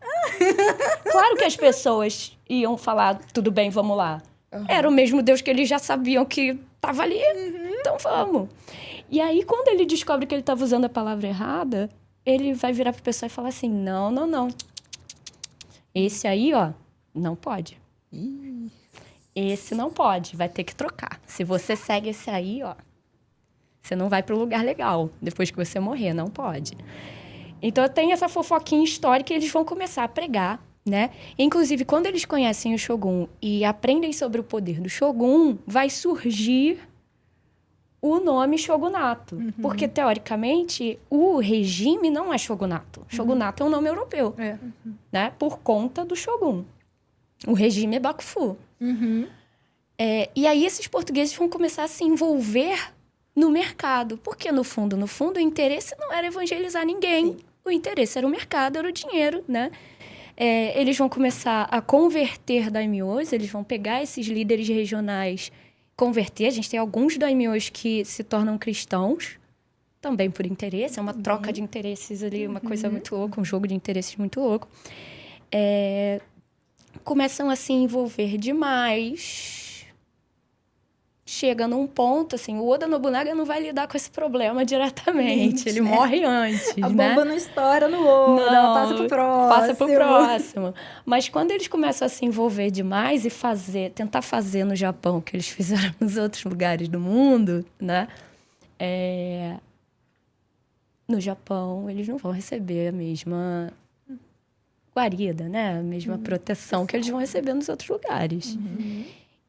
Claro que as pessoas iam falar, tudo bem, vamos lá. Era o mesmo Deus que eles já sabiam que estava ali. Então vamos. E aí, quando ele descobre que ele estava usando a palavra errada, ele vai virar para a pessoa e falar assim, não. Esse aí, ó, não pode. Esse não pode, vai ter que trocar. Se você segue esse aí, ó, você não vai para o lugar legal. Depois que você morrer, não pode. Então, tem essa fofoquinha histórica e eles vão começar a pregar, né? Inclusive, quando eles conhecem o Shogun e aprendem sobre o poder do Shogun, vai surgir o nome Shogunato. Porque, teoricamente, o regime não é Shogunato. Shogunato é um nome europeu, né? Por conta do Shogun. O regime é Bakufu. E aí, esses portugueses vão começar a se envolver no mercado. Porque, no fundo, o interesse não era evangelizar ninguém. Sim. O interesse era o mercado, era o dinheiro, né? Eles vão começar a converter daimyos, eles vão pegar esses líderes regionais, converter. A gente tem alguns daimyos que se tornam cristãos, também por interesse. É uma troca de interesses ali, uma coisa muito louca, um jogo de interesses muito louco. Começam a se envolver demais. Chega num ponto, assim, o Oda Nobunaga não vai lidar com esse problema diretamente. Ele morre antes, A bomba não estoura no Oda, não, passa pro próximo. Passa pro próximo. Mas quando eles começam a se envolver demais e tentar fazer no Japão o que eles fizeram nos outros lugares do mundo, né? No Japão, eles não vão receber a mesma guarida, né? A mesma proteção que eles vão receber nos outros lugares.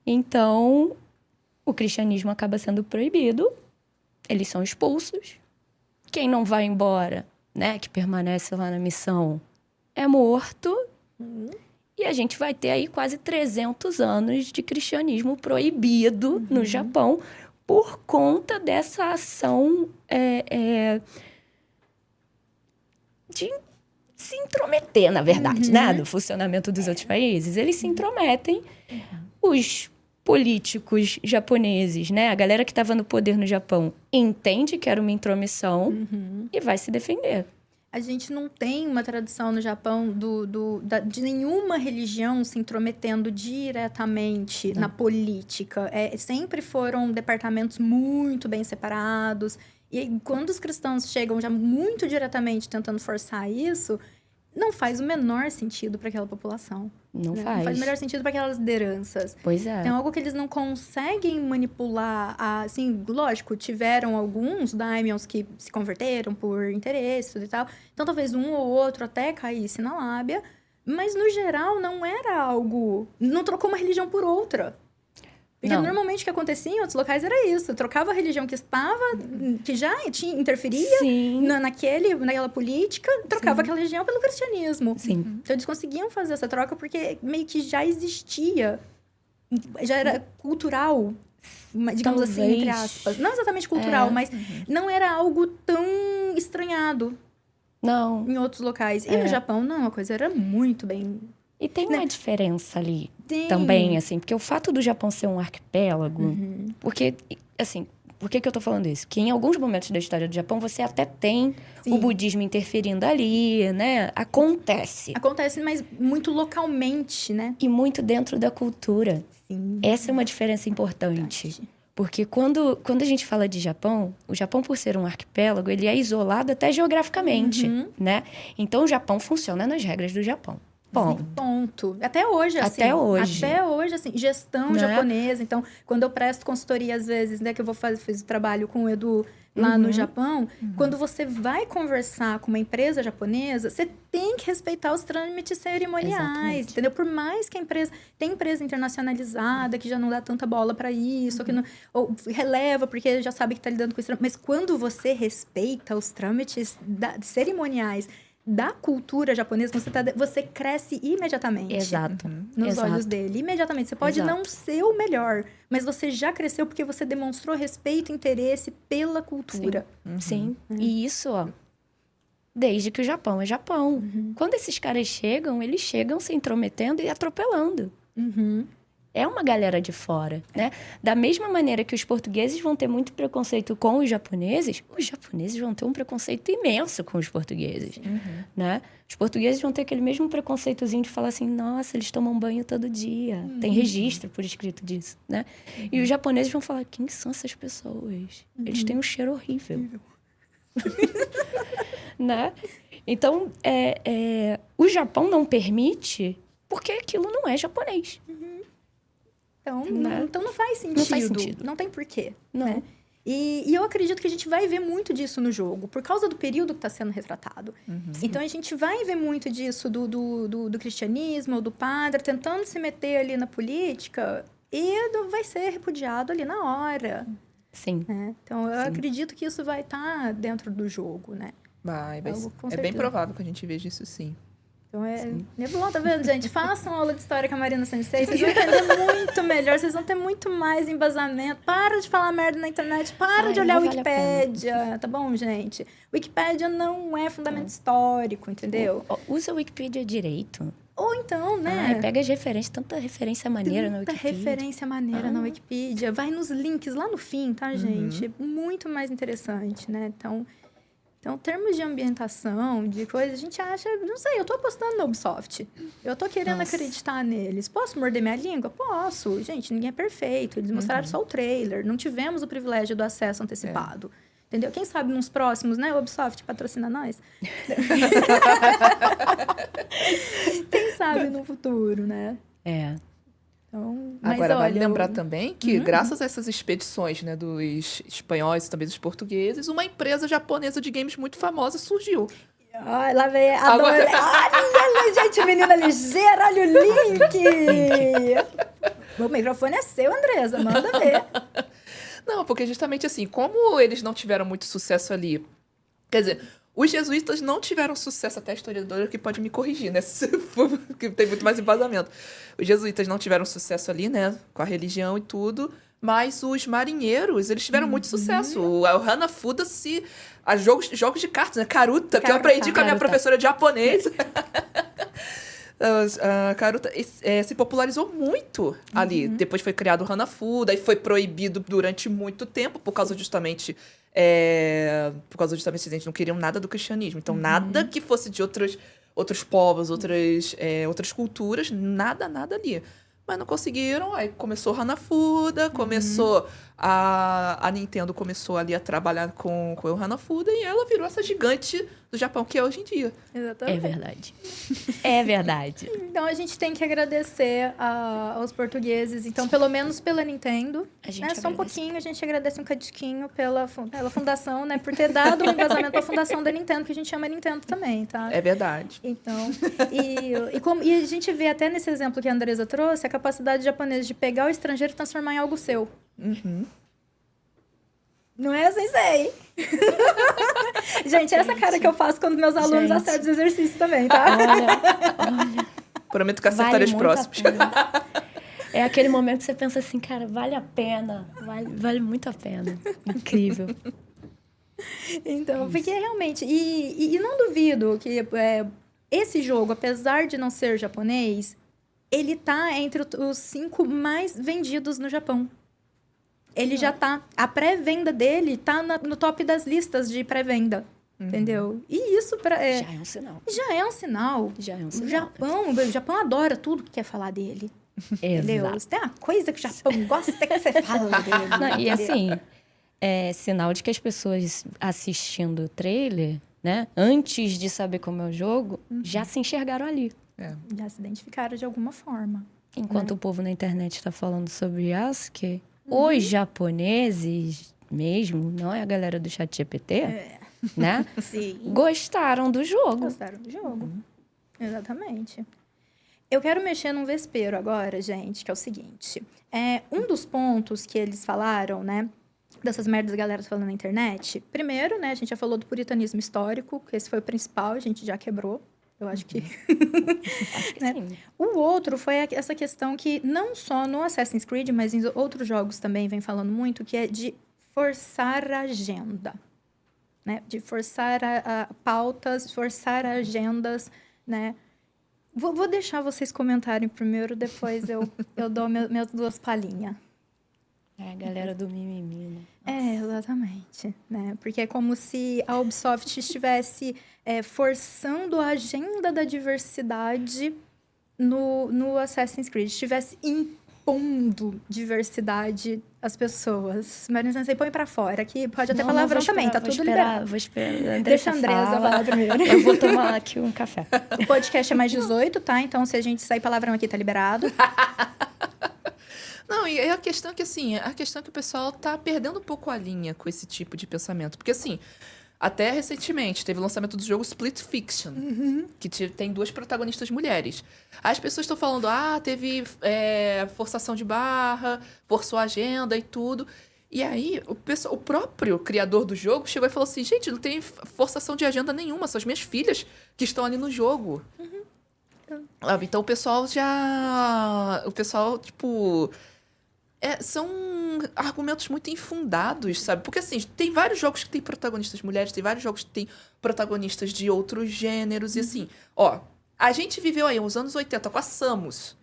Então, o cristianismo acaba sendo proibido, eles são expulsos. Quem não vai embora, né, que permanece lá na missão, é morto. E a gente vai ter aí quase 300 anos de cristianismo proibido no Japão por conta dessa ação de se intrometer, na verdade, né? Do funcionamento dos outros países. Eles se intrometem. Os políticos japoneses, né? A galera que estava no poder no Japão entende que era uma intromissão e vai se defender. A gente não tem uma tradição no Japão de nenhuma religião se intrometendo diretamente na política. Sempre foram departamentos muito bem separados. E aí, quando os cristãos chegam já muito diretamente tentando forçar isso, não faz o menor sentido para aquela população. Não Não faz. faz o menor sentido para aquelas lideranças. Pois é. Então, algo que eles não conseguem manipular. Assim, lógico, tiveram alguns daimyons que se converteram por interesse tudo e tal. Então, talvez um ou outro até caísse na lábia. Mas, no geral, não era algo... Não trocou uma religião por outra. Porque Não. normalmente o que acontecia em outros locais era isso. Trocava a religião que estava... Que já interferia Sim. naquela política. Trocava aquela religião pelo cristianismo. Sim. Então, eles conseguiam fazer essa troca porque meio que já existia, já era cultural, digamos assim, Talvez. entre aspas. Não exatamente cultural, mas não era algo tão estranhado Não. em outros locais. E no Japão, não, a coisa era muito bem... E tem uma diferença ali Tem. também, assim, porque o fato do Japão ser um arquipélago, porque, assim, por que eu tô falando isso? Que em alguns momentos da história do Japão você até tem Sim. o budismo interferindo ali, né? Acontece. Acontece, mas muito localmente, né? E muito dentro da cultura. Sim. Essa é uma diferença importante. Porque quando a gente fala de Japão, o Japão, por ser um arquipélago, ele é isolado até geograficamente, né? Então, o Japão funciona nas regras do Japão. Bom, Ponto. Até hoje, assim. Até hoje. Até hoje, assim. Gestão Né? japonesa. Então, quando eu presto consultoria, às vezes, né? Que eu fiz o trabalho com o Edu lá no Japão. Quando você vai conversar com uma empresa japonesa, você tem que respeitar os trâmites cerimoniais. Exatamente. Entendeu? Por mais que a empresa... Tem empresa internacionalizada que já não dá tanta bola para isso. Ou, que não, ou releva porque já sabe que tá lidando com isso. Mas quando você respeita os trâmites cerimoniais da cultura japonesa, você cresce imediatamente. exato. Nos Exato. olhos dele. Imediatamente. Você pode Exato. não ser o melhor, mas você já cresceu porque você demonstrou respeito e interesse pela cultura. Sim. E isso, ó, desde que o Japão é Japão. Quando esses caras chegam, eles chegam se intrometendo e atropelando. É uma galera de fora, né? Da mesma maneira que os portugueses vão ter muito preconceito com os japoneses vão ter um preconceito imenso com os portugueses, né? Os portugueses vão ter aquele mesmo preconceitozinho de falar assim, nossa, eles tomam banho todo dia. Tem registro por escrito disso, né? E os japoneses vão falar, quem são essas pessoas? Eles têm um cheiro horrível. Né? Então, o Japão não permite porque aquilo não é japonês. Então, Né? então não faz sentido. Não faz sentido. Não tem porquê. Não. Né? E eu acredito que a gente vai ver muito disso no jogo, por causa do período que está sendo retratado. Então, a gente vai ver muito disso do cristianismo, do padre, tentando se meter ali na política, e vai ser repudiado ali na hora. Sim. Né? Então, eu acredito que isso vai estar dentro do jogo, né? Vai Algo com é bem certeza. provável que a gente veja isso sim. Então, bom, tá vendo, gente? Façam aula de história com a Marina Sensei, vocês vão entender muito melhor, vocês vão ter muito mais embasamento. Para de falar merda na internet, para de olhar a não vale a Wikipédia, tá bom, gente? Wikipédia não é fundamento histórico, entendeu? Usa o Wikipedia direito. Ou então, né? Ai, pega as referências, tanta referência maneira na Tanta Wikipedia. referência maneira na Wikipedia. Vai nos links lá no fim, tá, gente? Muito mais interessante, né? Então, termos de ambientação, de coisas, a gente acha... Não sei, eu tô apostando no Ubisoft. Eu tô querendo acreditar neles. Posso morder minha língua? Posso. Gente, ninguém é perfeito. Eles mostraram só o trailer. Não tivemos o privilégio do acesso antecipado. Entendeu? Quem sabe nos próximos, né? O Ubisoft patrocina nós. Quem sabe no futuro, né? Então, mas Agora, olha, vale lembrar também que, graças a essas expedições, né, dos espanhóis e também dos portugueses, uma empresa japonesa de games muito famosa surgiu. Ai, lá vem a Dora. Olha, gente, menina ligeira, olha o link. O microfone é seu, Andresa, manda ver. Não, porque justamente assim, como eles não tiveram muito sucesso ali... Quer dizer, os jesuítas não tiveram sucesso, até a historiadora que pode me corrigir, né? Que tem muito mais embasamento. Os jesuítas não tiveram sucesso ali, né? Com a religião e tudo. Mas os marinheiros, eles tiveram muito sucesso. O Hanafuda jogos de cartas, né? Karuta, que eu aprendi com a minha Karuta. professora de japonês. A Karuta se popularizou muito ali. Depois foi criado o Hanafuda, e foi proibido durante muito tempo, por causa justamente... a gente não queriam nada do cristianismo. Então, nada que fosse de outros povos, outras culturas, nada ali. Mas não conseguiram, aí começou o Hanafuda, começou a Nintendo começou ali a trabalhar com o Hanafuda, e ela virou essa gigante do Japão que é hoje em dia. Exatamente. É verdade. É verdade. Então, a gente tem que agradecer aos portugueses. Então, pelo menos pela Nintendo. A gente Só um agradece. pouquinho, a gente agradece um cadinho pela fundação, né? Por ter dado um embasamento para a fundação da Nintendo, que a gente chama Nintendo também, tá? É verdade. Então, e a gente vê até nesse exemplo que a Andresa trouxe, a capacidade japonesa de pegar o estrangeiro e transformar em algo seu. Não é, Sensei? Gente, essa cara que eu faço quando meus alunos acertam os exercícios também, tá? Olha. Prometo que acertarei os muito a próximos. pena. É aquele momento que você pensa assim, cara, vale a pena. Vale muito a pena. Incrível. Então, porque realmente... E não duvido que esse jogo, apesar de não ser japonês, ele tá entre os 5 mais vendidos no Japão. Ele já tá... A pré-venda dele tá no top das listas de pré-venda. Entendeu? E isso... Já é um sinal. Já é um sinal. Já é um O sinal. Japão adora tudo que quer falar dele. Entendeu? Exato. Se tem uma coisa que o Japão gosta, é que você fala dele. Não, e entendeu? assim, é sinal de que as pessoas assistindo o trailer, né? Antes de saber como é o jogo, já se enxergaram ali. Já se identificaram de alguma forma. Enquanto o povo na internet está falando sobre Yasuke, os japoneses mesmo, não é a galera do chat GPT, né? Sim. Gostaram do jogo. Gostaram do jogo. Exatamente. Eu quero mexer num vespeiro agora, gente, que é o seguinte. Um dos pontos que eles falaram, né? Dessas merdas da galera falando na internet. Primeiro, né? A gente já falou do puritanismo histórico, que esse foi o principal, a gente já quebrou. Eu acho que... Acho que né? sim. O outro foi essa questão que não só no Assassin's Creed, mas em outros jogos também vem falando muito, que é de forçar a agenda. Né? De forçar a pautas, forçar agendas, né? Vou deixar vocês comentarem primeiro, depois eu dou minhas 2 palhinhas. É a galera do mimimi, né? Exatamente. Né? Porque é como se a Ubisoft estivesse forçando a agenda da diversidade no Assassin's Creed. Estivesse impondo diversidade às pessoas. Mas não sei, põe pra fora. Aqui pode até palavrão também, tá tudo liberado. Vou esperar. Deixa a Andresa falar primeiro. Eu vou tomar aqui um café. O podcast é mais 18, tá? Então, se a gente sair palavrão aqui, tá liberado. Não, e a questão é que, assim, o pessoal tá perdendo um pouco a linha com esse tipo de pensamento. Porque, assim, até recentemente teve o lançamento do jogo Split Fiction, que tem 2 protagonistas mulheres. As pessoas estão falando, teve forçação de barra, forçou a agenda e tudo. E aí, o próprio criador do jogo chegou e falou assim, gente, não tem forçação de agenda nenhuma, são as minhas filhas que estão ali no jogo. Então, o pessoal, tipo... são argumentos muito infundados, sabe? Porque, assim, tem vários jogos que tem protagonistas mulheres, tem vários jogos que tem protagonistas de outros gêneros. E, assim, a gente viveu aí uns anos 80 com a Samus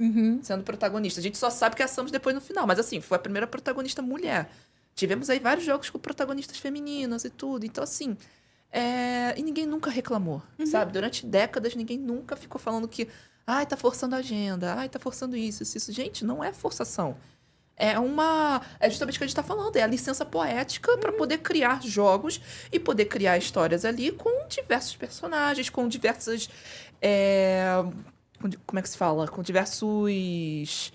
sendo protagonista. A gente só sabe que é a Samus depois no final. Mas, assim, foi a primeira protagonista mulher. Tivemos aí vários jogos com protagonistas femininas e tudo. Então, assim... E ninguém nunca reclamou, sabe? Durante décadas, ninguém nunca ficou falando que... tá forçando a agenda. Tá forçando isso. Gente, não é forçação. É justamente o que a gente tá falando. É a licença poética para poder criar jogos e poder criar histórias ali com diversos personagens, com diversas... como é que se fala? Com diversos...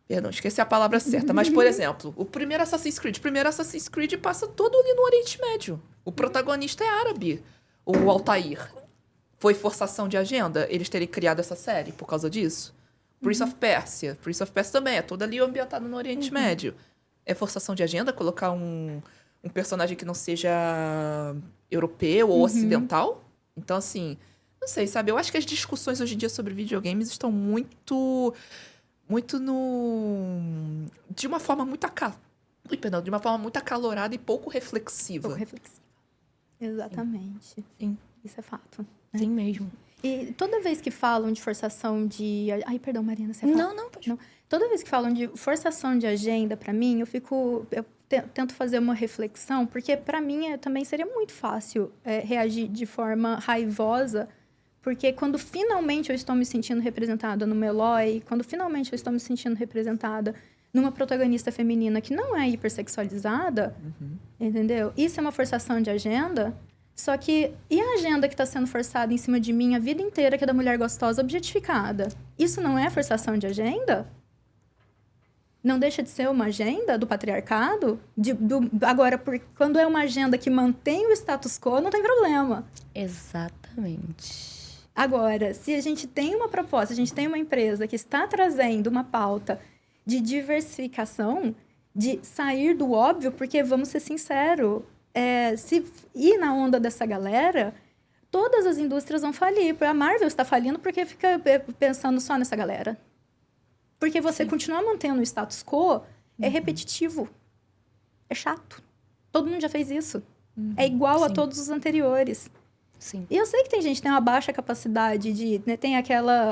Perdão, esqueci a palavra certa. Mas, por exemplo, o primeiro Assassin's Creed passa todo ali no Oriente Médio. O protagonista é árabe, o Altair. Foi forçação de agenda eles terem criado essa série por causa disso? Prince of Persia também, é todo ali ambientado no Oriente Médio. É forçação de agenda colocar um personagem que não seja europeu ou ocidental? Então, assim, não sei, sabe? Eu acho que as discussões hoje em dia sobre videogames estão muito de uma forma muito acalorada e pouco reflexiva. Pouco reflexiva. Exatamente. Sim. Isso é fato. Sim mesmo. E toda vez que falam de forçação de... Ai, perdão, Marina, você fala? Não, pode. Não. Toda vez que falam de forçação de agenda, pra mim, eu tento fazer uma reflexão, porque pra mim também seria muito fácil reagir de forma raivosa, porque quando finalmente eu estou me sentindo representada no Meloy, quando finalmente eu estou me sentindo representada numa protagonista feminina que não é hipersexualizada, entendeu? Isso é uma forçação de agenda. Só que, e a agenda que está sendo forçada em cima de mim a vida inteira, que é da mulher gostosa objetificada? Isso não é forçação de agenda? Não deixa de ser uma agenda do patriarcado? Agora, quando é uma agenda que mantém o status quo, não tem problema. Exatamente. Agora, se a gente tem uma proposta, a gente tem uma empresa que está trazendo uma pauta de diversificação, de sair do óbvio, porque, vamos ser sinceros, se ir na onda dessa galera, todas as indústrias vão falir. A Marvel está falindo porque fica pensando só nessa galera. Porque você continuar mantendo o status quo é repetitivo. É chato. Todo mundo já fez isso. É igual a todos os anteriores. Sim. E eu sei que tem gente que tem uma baixa capacidade de... Né,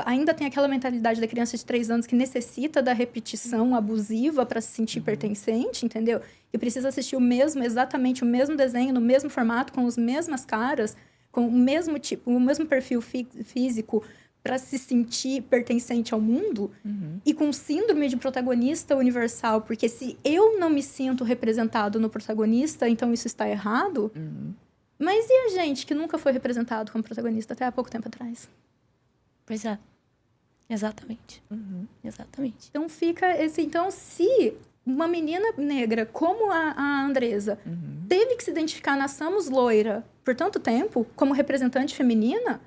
ainda tem aquela mentalidade da criança de 3 anos que necessita da repetição abusiva para se sentir pertencente, entendeu? E precisa assistir exatamente o mesmo desenho, no mesmo formato, com as mesmas caras, com o mesmo tipo, o mesmo perfil físico para se sentir pertencente ao mundo, e com síndrome de protagonista universal, porque se eu não me sinto representado no protagonista, então isso está errado. Mas e a gente que nunca foi representado como protagonista até há pouco tempo atrás? Pois é. Exatamente. Exatamente. Então fica esse... Então, se uma menina negra como a Andresa teve que se identificar na Samus loira por tanto tempo como representante feminina,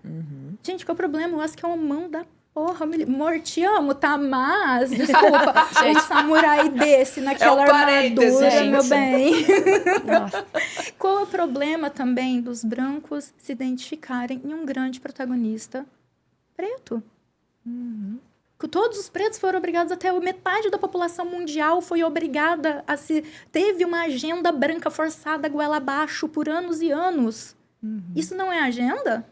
gente, qual é o problema? Eu acho que é uma mão da porra. Te amo, tá? Mas, desculpa, um samurai desse naquela armadura, meu bem. Nossa. Qual é o problema também dos brancos se identificarem em um grande protagonista preto? Que todos os pretos foram obrigados, até metade da população mundial foi obrigada a se... Teve uma agenda branca forçada goela abaixo por anos e anos. Isso não é agenda?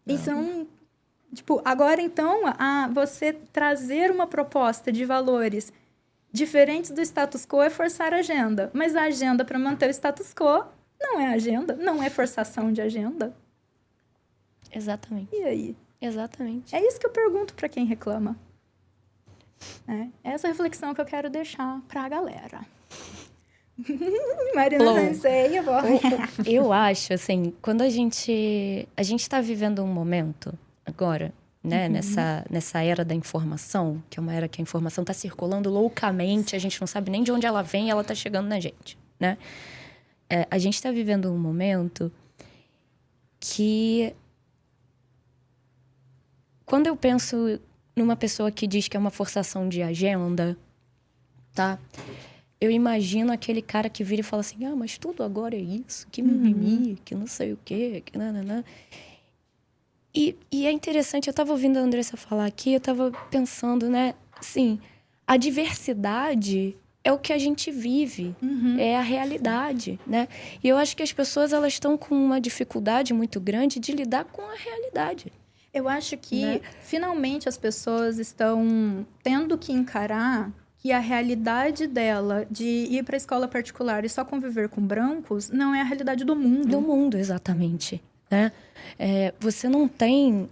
Então, tipo, agora então, você trazer uma proposta de valores diferentes do status quo é forçar a agenda. Mas a agenda para manter o status quo não é agenda, não é forçação de agenda. Exatamente. E aí? Exatamente. É isso que eu pergunto para quem reclama. Essa reflexão que eu quero deixar para a galera. Marina Sensei, eu acho, assim, quando a gente está vivendo um momento agora, né, nessa era da informação, que é uma era que a informação está circulando loucamente, a gente não sabe nem de onde ela vem e ela está chegando na gente, né? A gente está vivendo um momento que... Quando eu penso numa pessoa que diz que é uma forçação de agenda, tá? Eu imagino aquele cara que vira e fala assim, mas tudo agora é isso, que mimimi, que não sei o quê, que nananã. E é interessante, eu tava ouvindo a Andressa falar aqui, eu tava pensando, né? Assim, a diversidade é o que a gente vive, é a realidade, né? E eu acho que as pessoas, elas estão com uma dificuldade muito grande de lidar com a realidade. Eu acho que, finalmente, as pessoas estão tendo que encarar que a realidade dela de ir para a escola particular e só conviver com brancos não é a realidade do mundo. Do mundo, exatamente. Né? Você não tem...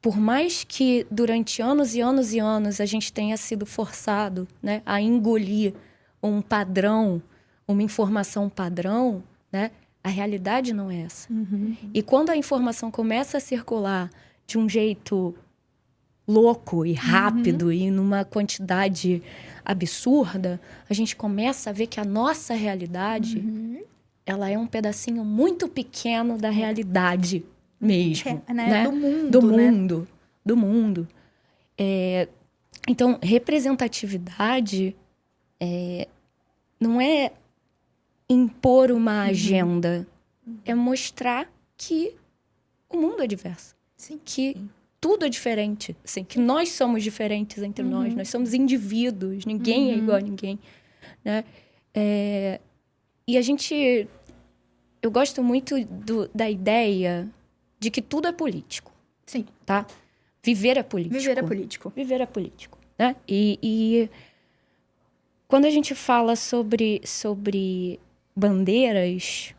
por mais que durante anos e anos e anos a gente tenha sido forçado, né, a engolir um padrão, uma informação padrão, né? A realidade não é essa. E quando a informação começa a circular de um jeito louco e rápido e numa quantidade absurda, a gente começa a ver que a nossa realidade, ela é um pedacinho muito pequeno da realidade mesmo. Né? Do mundo. Então, representatividade não é impor uma agenda, é mostrar que o mundo é diverso. Sim. Que tudo é diferente, assim, que nós somos diferentes entre nós somos indivíduos, ninguém é igual a ninguém, né? E a gente... Eu gosto muito da ideia de que tudo é político, Sim, tá? Viver é político. viver é político. Viver é político, né? E quando a gente fala sobre bandeiras...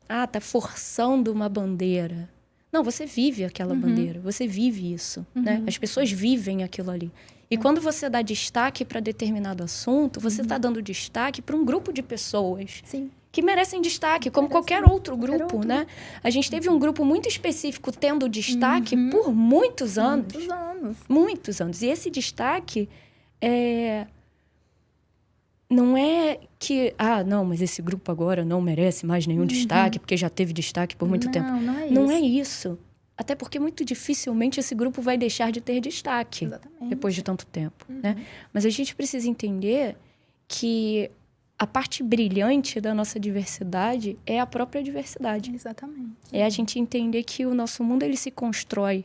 Ah, tá forçando uma bandeira. Não, você vive aquela bandeira. Você vive isso, né? As pessoas vivem aquilo ali. E quando você dá destaque para determinado assunto, você está dando destaque para um grupo de pessoas Sim. que merecem destaque, como qualquer outro grupo, né? A gente teve um grupo muito específico tendo destaque por muitos anos. Muitos anos. Muitos anos. E esse destaque não é que... Ah, não, mas esse grupo agora não merece mais nenhum destaque, porque já teve destaque por muito tempo. Não é isso. Não é isso. Até porque muito dificilmente esse grupo vai deixar de ter destaque. Exatamente. Depois de tanto tempo, né? Mas a gente precisa entender que a parte brilhante da nossa diversidade é a própria diversidade. Exatamente. É a gente entender que o nosso mundo ele se constrói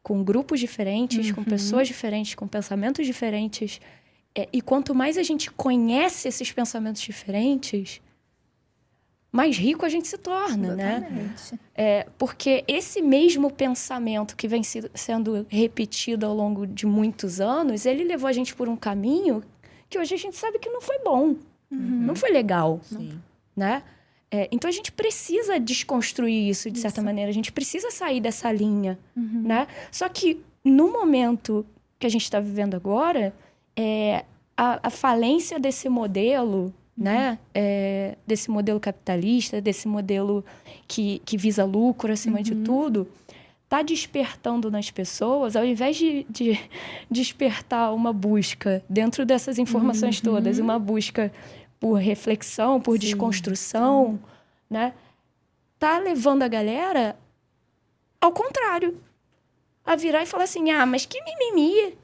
com grupos diferentes, com pessoas diferentes, com pensamentos diferentes. E quanto mais a gente conhece esses pensamentos diferentes, mais rico a gente se torna, né? Exatamente. Porque esse mesmo pensamento que vem sendo repetido ao longo de muitos anos, ele levou a gente por um caminho que hoje a gente sabe que não foi bom, não foi legal, Sim. né? Então a gente precisa desconstruir isso de certa maneira, a gente precisa sair dessa linha, né? Só que no momento que a gente está vivendo agora, a falência desse modelo, né? Desse modelo capitalista, desse modelo que visa lucro acima de tudo, está despertando nas pessoas, ao invés de despertar uma busca dentro dessas informações todas, uma busca por reflexão, por desconstrução, né? Tá levando a galera ao contrário. A virar e falar assim, mas que mimimi.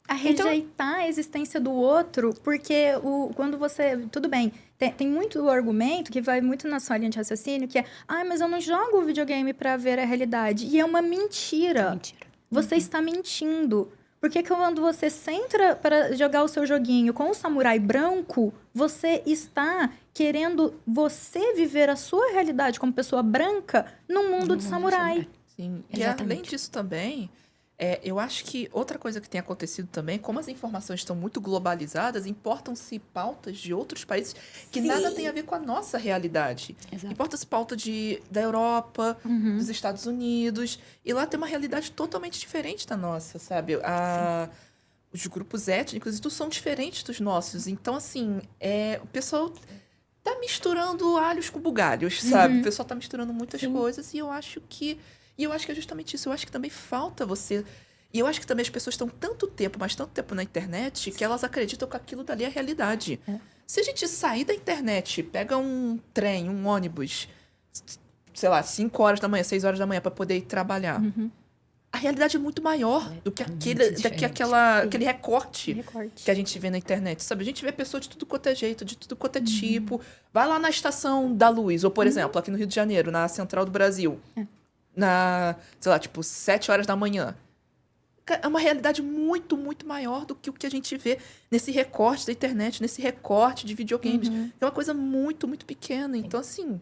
A rejeitar a existência do outro, porque quando você... Tudo bem, tem muito argumento que vai muito na sua linha de raciocínio, que é, mas eu não jogo videogame pra ver a realidade. E é uma mentira. Mentira. Você está mentindo. Porque quando você senta para jogar o seu joguinho com o samurai branco, você está querendo você viver a sua realidade como pessoa branca num mundo de samurai. Sim. E Exatamente. além disso também, eu acho que outra coisa que tem acontecido também, como as informações estão muito globalizadas, importam-se pautas de outros países que nada tem a ver com a nossa realidade. Exato. Importa-se pauta da Europa, dos Estados Unidos, e lá tem uma realidade totalmente diferente da nossa, sabe? Os grupos étnicos e tudo são diferentes dos nossos. Então, assim, o pessoal tá misturando alhos com bugalhos, sabe? O pessoal tá misturando muitas coisas, e eu acho que é justamente isso. Eu acho que também falta você... E eu acho que também as pessoas estão tanto tempo na internet, que elas acreditam que aquilo dali é a realidade. Se a gente sair da internet, pega um trem, um ônibus, sei lá, 5 horas da manhã, 6 horas da manhã, para poder ir trabalhar, a realidade é muito maior do que aquele recorte que a gente vê na internet, sabe? A gente vê pessoas de tudo quanto é jeito, de tudo quanto é tipo. Vai lá na Estação da Luz, ou, por exemplo, aqui no Rio de Janeiro, na Central do Brasil. Sei lá, 7 horas da manhã. É uma realidade muito, muito maior do que o que a gente vê nesse recorte da internet, nesse recorte de videogames. É uma coisa muito, muito pequena. Então, assim,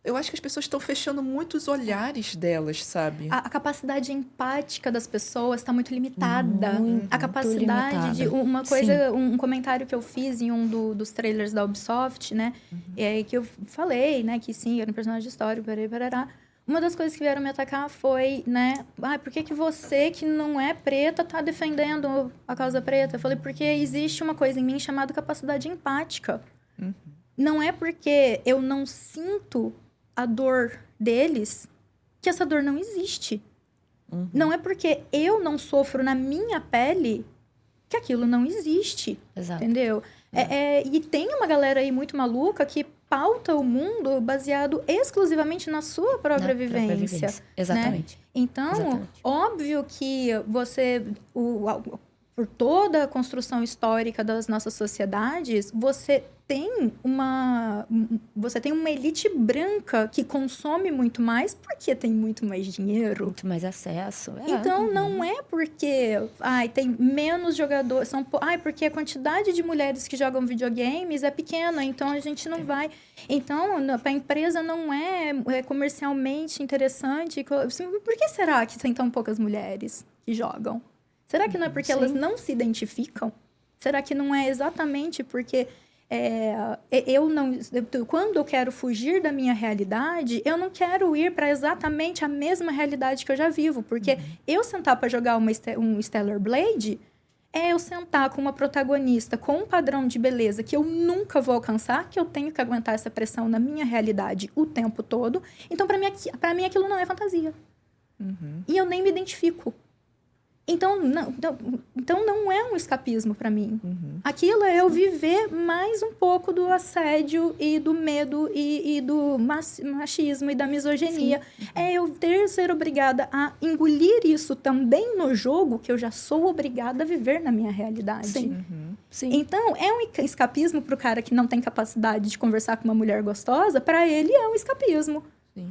eu acho que as pessoas estão fechando muitos olhares delas, sabe? A capacidade empática das pessoas está muito limitada. A capacidade limitada. de... Uma coisa, um comentário que eu fiz em um dos trailers da Ubisoft, né? Que eu falei, né? Que sim, era um personagem de história, parará. Uma das coisas que vieram me atacar foi, né? Por que você, que não é preta, tá defendendo a causa preta? Eu falei, porque existe uma coisa em mim chamada capacidade empática. Não é porque eu não sinto a dor deles que essa dor não existe. Não é porque eu não sofro na minha pele que aquilo não existe. Exato. Entendeu? E tem uma galera aí muito maluca que pauta o mundo baseado exclusivamente na sua própria vivência. Exatamente. Né? Então, óbvio que você... por toda a construção histórica das nossas sociedades, você tem uma elite branca que consome muito mais porque tem muito mais dinheiro. Muito mais acesso. Então, não é porque tem menos jogadores, porque a quantidade de mulheres que jogam videogames é pequena, então a gente não vai. Então, para a empresa não é comercialmente interessante. Por que será que tem tão poucas mulheres que jogam? Será que não é porque elas não se identificam? Será que não é exatamente porque quando eu quero fugir da minha realidade, eu não quero ir para exatamente a mesma realidade que eu já vivo. Porque eu sentar para jogar um Stellar Blade é eu sentar com uma protagonista com um padrão de beleza que eu nunca vou alcançar, que eu tenho que aguentar essa pressão na minha realidade o tempo todo. Então, para mim aquilo não é fantasia. E eu nem me identifico. Então não é um escapismo para mim. Aquilo é eu viver mais um pouco do assédio e do medo e do machismo e da misoginia. É eu ser obrigada a engolir isso também no jogo, que eu já sou obrigada a viver na minha realidade. Sim. Então, é um escapismo pro cara que não tem capacidade de conversar com uma mulher gostosa, para ele é um escapismo.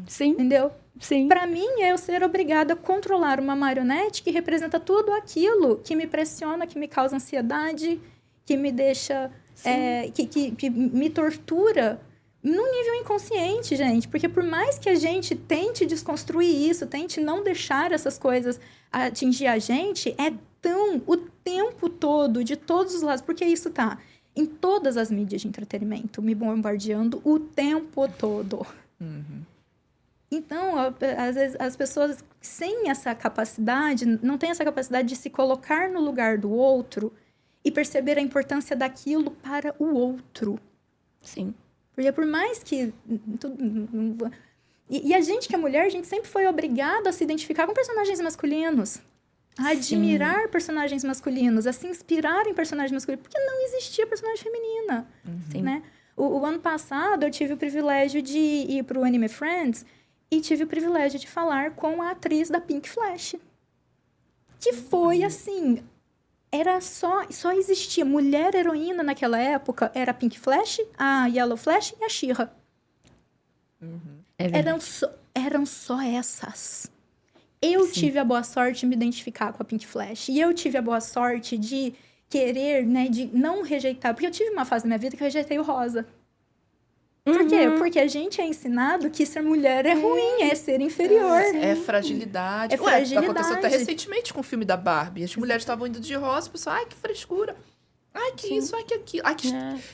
Sim. Entendeu? Sim. Para mim, é eu ser obrigada a controlar uma marionete que representa tudo aquilo que me pressiona, que me causa ansiedade, que me deixa... que me tortura num nível inconsciente, gente. Porque por mais que a gente tente desconstruir isso, tente não deixar essas coisas atingir a gente, é tão o tempo todo, de todos os lados. Porque isso tá em todas as mídias de entretenimento, me bombardeando o tempo todo. Então, às vezes, as pessoas sem essa capacidade, não têm essa capacidade de se colocar no lugar do outro e perceber a importância daquilo para o outro. Sim. Porque por mais que... E a gente que é mulher, a gente sempre foi obrigada a se identificar com personagens masculinos. A admirar personagens masculinos, a se inspirar em personagens masculinos. Porque não existia personagem feminina, né? O ano passado, eu tive o privilégio de ir para o Anime Friends... E tive o privilégio de falar com a atriz da Pink Flash. Que foi assim... Só existia mulher heroína naquela época. Era a Pink Flash, a Yellow Flash e a She-Ra. Eram só essas. Eu tive a boa sorte de me identificar com a Pink Flash. E eu tive a boa sorte de querer, né? De não rejeitar. Porque eu tive uma fase da minha vida que eu rejeitei o rosa. Por quê? Porque a gente é ensinado que ser mulher é ruim, é ser inferior. É fragilidade. Aconteceu até recentemente com o filme da Barbie. As mulheres estavam indo de rosa, o pessoal, ai, que frescura. Ai, que isso, ai, que aquilo. Ai,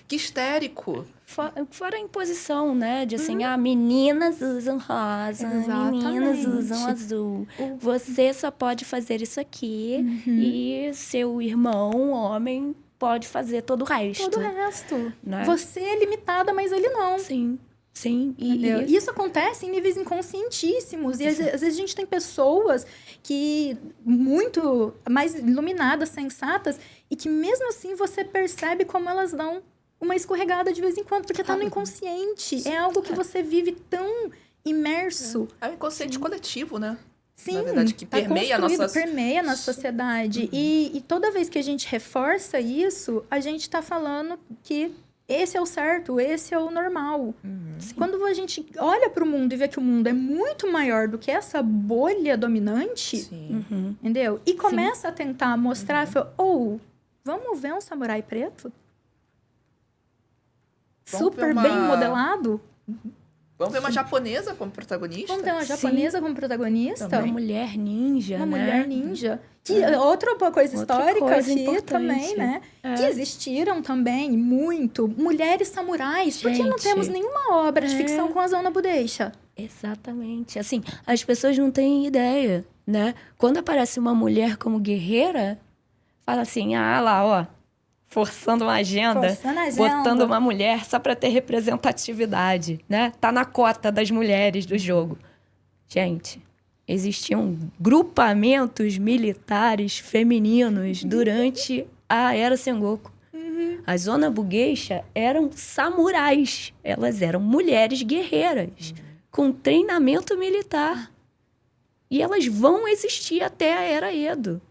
que histérico. Fora a imposição, né? De assim, meninas usam rosa, meninas usam azul. Você só pode fazer isso aqui e seu irmão, homem... pode fazer todo o resto. Todo o resto. Né? Você é limitada, mas ele não. Sim. E isso acontece em níveis inconscientíssimos. E às vezes a gente tem pessoas que muito mais iluminadas, sensatas, e que mesmo assim você percebe como elas dão uma escorregada de vez em quando, porque tá no inconsciente. É algo que você vive tão imerso. É um inconsciente coletivo, né? Sim, na verdade, que permeia permeia a nossa sociedade. E toda vez que a gente reforça isso, a gente está falando que esse é o certo, esse é o normal. Quando a gente olha para o mundo e vê que o mundo é muito maior do que essa bolha dominante, entendeu? E começa a tentar mostrar, vamos ver um samurai preto? Super bem modelado? Vamos ver uma japonesa como protagonista? Vamos ver uma japonesa como protagonista? Uma mulher ninja, Uma mulher ninja. Que outra coisa histórica aqui também, né? Que existiram também muito mulheres samurais. Por que não temos nenhuma obra de ficção com a Zona Budeixa? Exatamente. Assim, as pessoas não têm ideia, né? Quando aparece uma mulher como guerreira, fala assim, lá, ó, forçando uma agenda, botando uma mulher só para ter representatividade, né? Tá na cota das mulheres do jogo. Gente, existiam grupamentos militares femininos durante a Era Sengoku. As Zona Budeixa eram samurais. Elas eram mulheres guerreiras com treinamento militar. E elas vão existir até a Era Edo.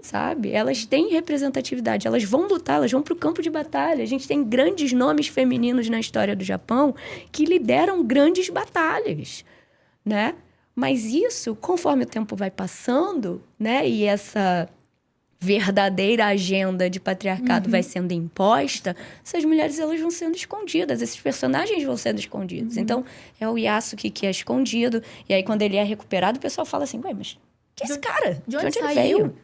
sabe? Elas têm representatividade, elas vão lutar, elas vão para o campo de batalha. A gente tem grandes nomes femininos na história do Japão que lideram grandes batalhas, né? Mas isso, conforme o tempo vai passando, né? E essa verdadeira agenda de patriarcado vai sendo imposta, essas mulheres elas vão sendo escondidas, esses personagens vão sendo escondidos. Então, é o Yasuke que é escondido, e aí quando ele é recuperado, o pessoal fala assim, ué, mas que é esse cara? De onde ele saiu? veio?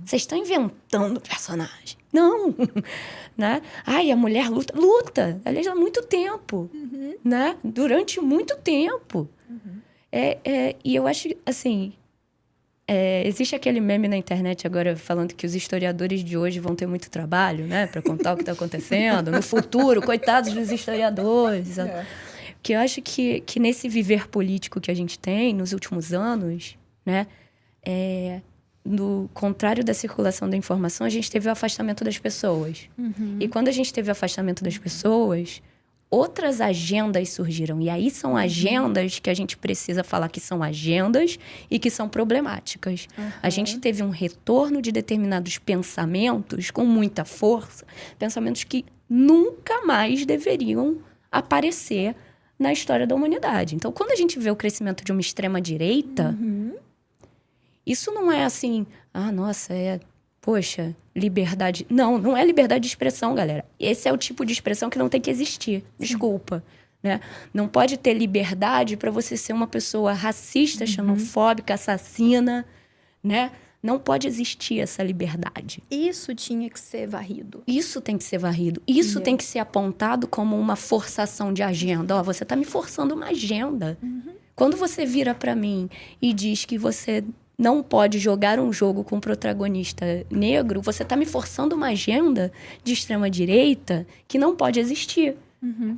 Vocês estão inventando personagem. Não! Né? Ai, a mulher luta. Aliás, há muito tempo. Né? Durante muito tempo. E eu acho, assim... existe aquele meme na internet agora falando que os historiadores de hoje vão ter muito trabalho, né? Para contar o que está acontecendo. No futuro, coitados dos historiadores. Que eu acho que nesse viver político que a gente tem nos últimos anos, né? No contrário da circulação da informação, a gente teve o afastamento das pessoas. E quando a gente teve o afastamento das pessoas, outras agendas surgiram. E aí são agendas que a gente precisa falar que são agendas e que são problemáticas. A gente teve um retorno de determinados pensamentos com muita força, pensamentos que nunca mais deveriam aparecer na história da humanidade. Então, quando a gente vê o crescimento de uma extrema-direita... Isso não é assim, nossa, poxa, liberdade... Não é liberdade de expressão, galera. Esse é o tipo de expressão que não tem que existir. Desculpa, né? Não pode ter liberdade para você ser uma pessoa racista, xenofóbica, assassina, né? Não pode existir essa liberdade. Isso tinha que ser varrido. Isso tem que ser varrido. Isso tem que ser apontado como uma forçação de agenda. Você está me forçando uma agenda. Quando você vira para mim e diz que você... não pode jogar um jogo com um protagonista negro, você está me forçando uma agenda de extrema-direita que não pode existir.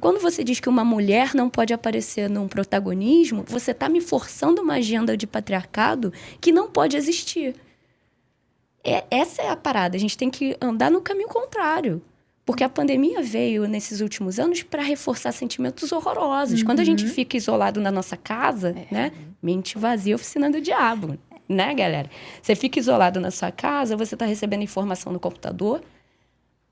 Quando você diz que uma mulher não pode aparecer num protagonismo, você está me forçando uma agenda de patriarcado que não pode existir. Essa é a parada. A gente tem que andar no caminho contrário. Porque a pandemia veio, nesses últimos anos, para reforçar sentimentos horrorosos. Quando a gente fica isolado na nossa casa, né? Mente vazia, oficina do diabo. Né, galera? Você fica isolado na sua casa, você está recebendo informação no computador,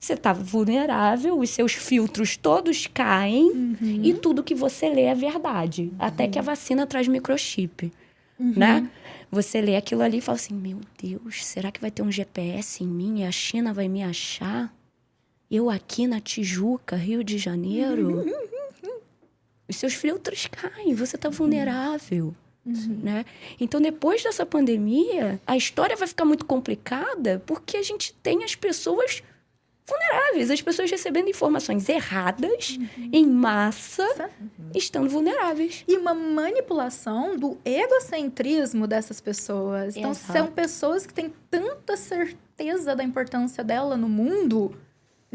você está vulnerável, os seus filtros todos caem e tudo que você lê é verdade. Até que a vacina traz microchip, né? Você lê aquilo ali e fala assim, meu Deus, será que vai ter um GPS em mim e a China vai me achar? Eu aqui na Tijuca, Rio de Janeiro? Os seus filtros caem, você está vulnerável. Né? Então, depois dessa pandemia, a história vai ficar muito complicada porque a gente tem as pessoas vulneráveis, as pessoas recebendo informações erradas, em massa, estando vulneráveis. E uma manipulação do egocentrismo dessas pessoas. Então, são pessoas que têm tanta certeza da importância dela no mundo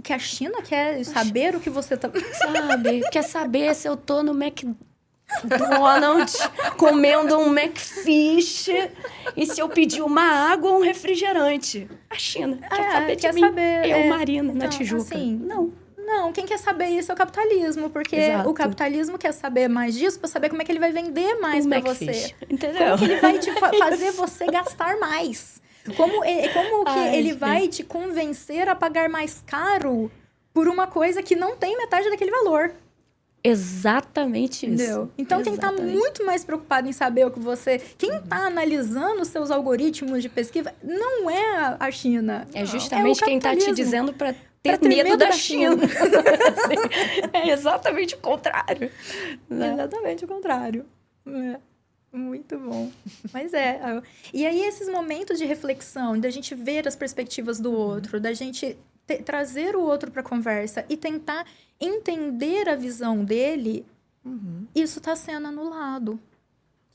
que a China quer saber o que você tá... Sabe? Quer saber se eu tô no McDonald's comendo um McFish e se eu pedir uma água ou um refrigerante. A China quer saber de mim. Eu, Marina, na Tijuca. Assim, não, quem quer saber isso é o capitalismo, porque o capitalismo quer saber mais disso para saber como é que ele vai vender mais para você. Entendeu? Como que ele vai te fazer você gastar mais. Como que ele vai te convencer a pagar mais caro por uma coisa que não tem metade daquele valor. Exatamente isso. Entendeu? Então, quem está muito mais preocupado em saber o que você... Quem está analisando os seus algoritmos de pesquisa não é a China. É justamente quem está te dizendo para ter medo da China. Assim, é exatamente o contrário. Né? Exatamente o contrário. Muito bom. Mas E aí, esses momentos de reflexão, da gente ver as perspectivas do outro, da gente trazer o outro para a conversa e tentar entender a visão dele, isso está sendo anulado.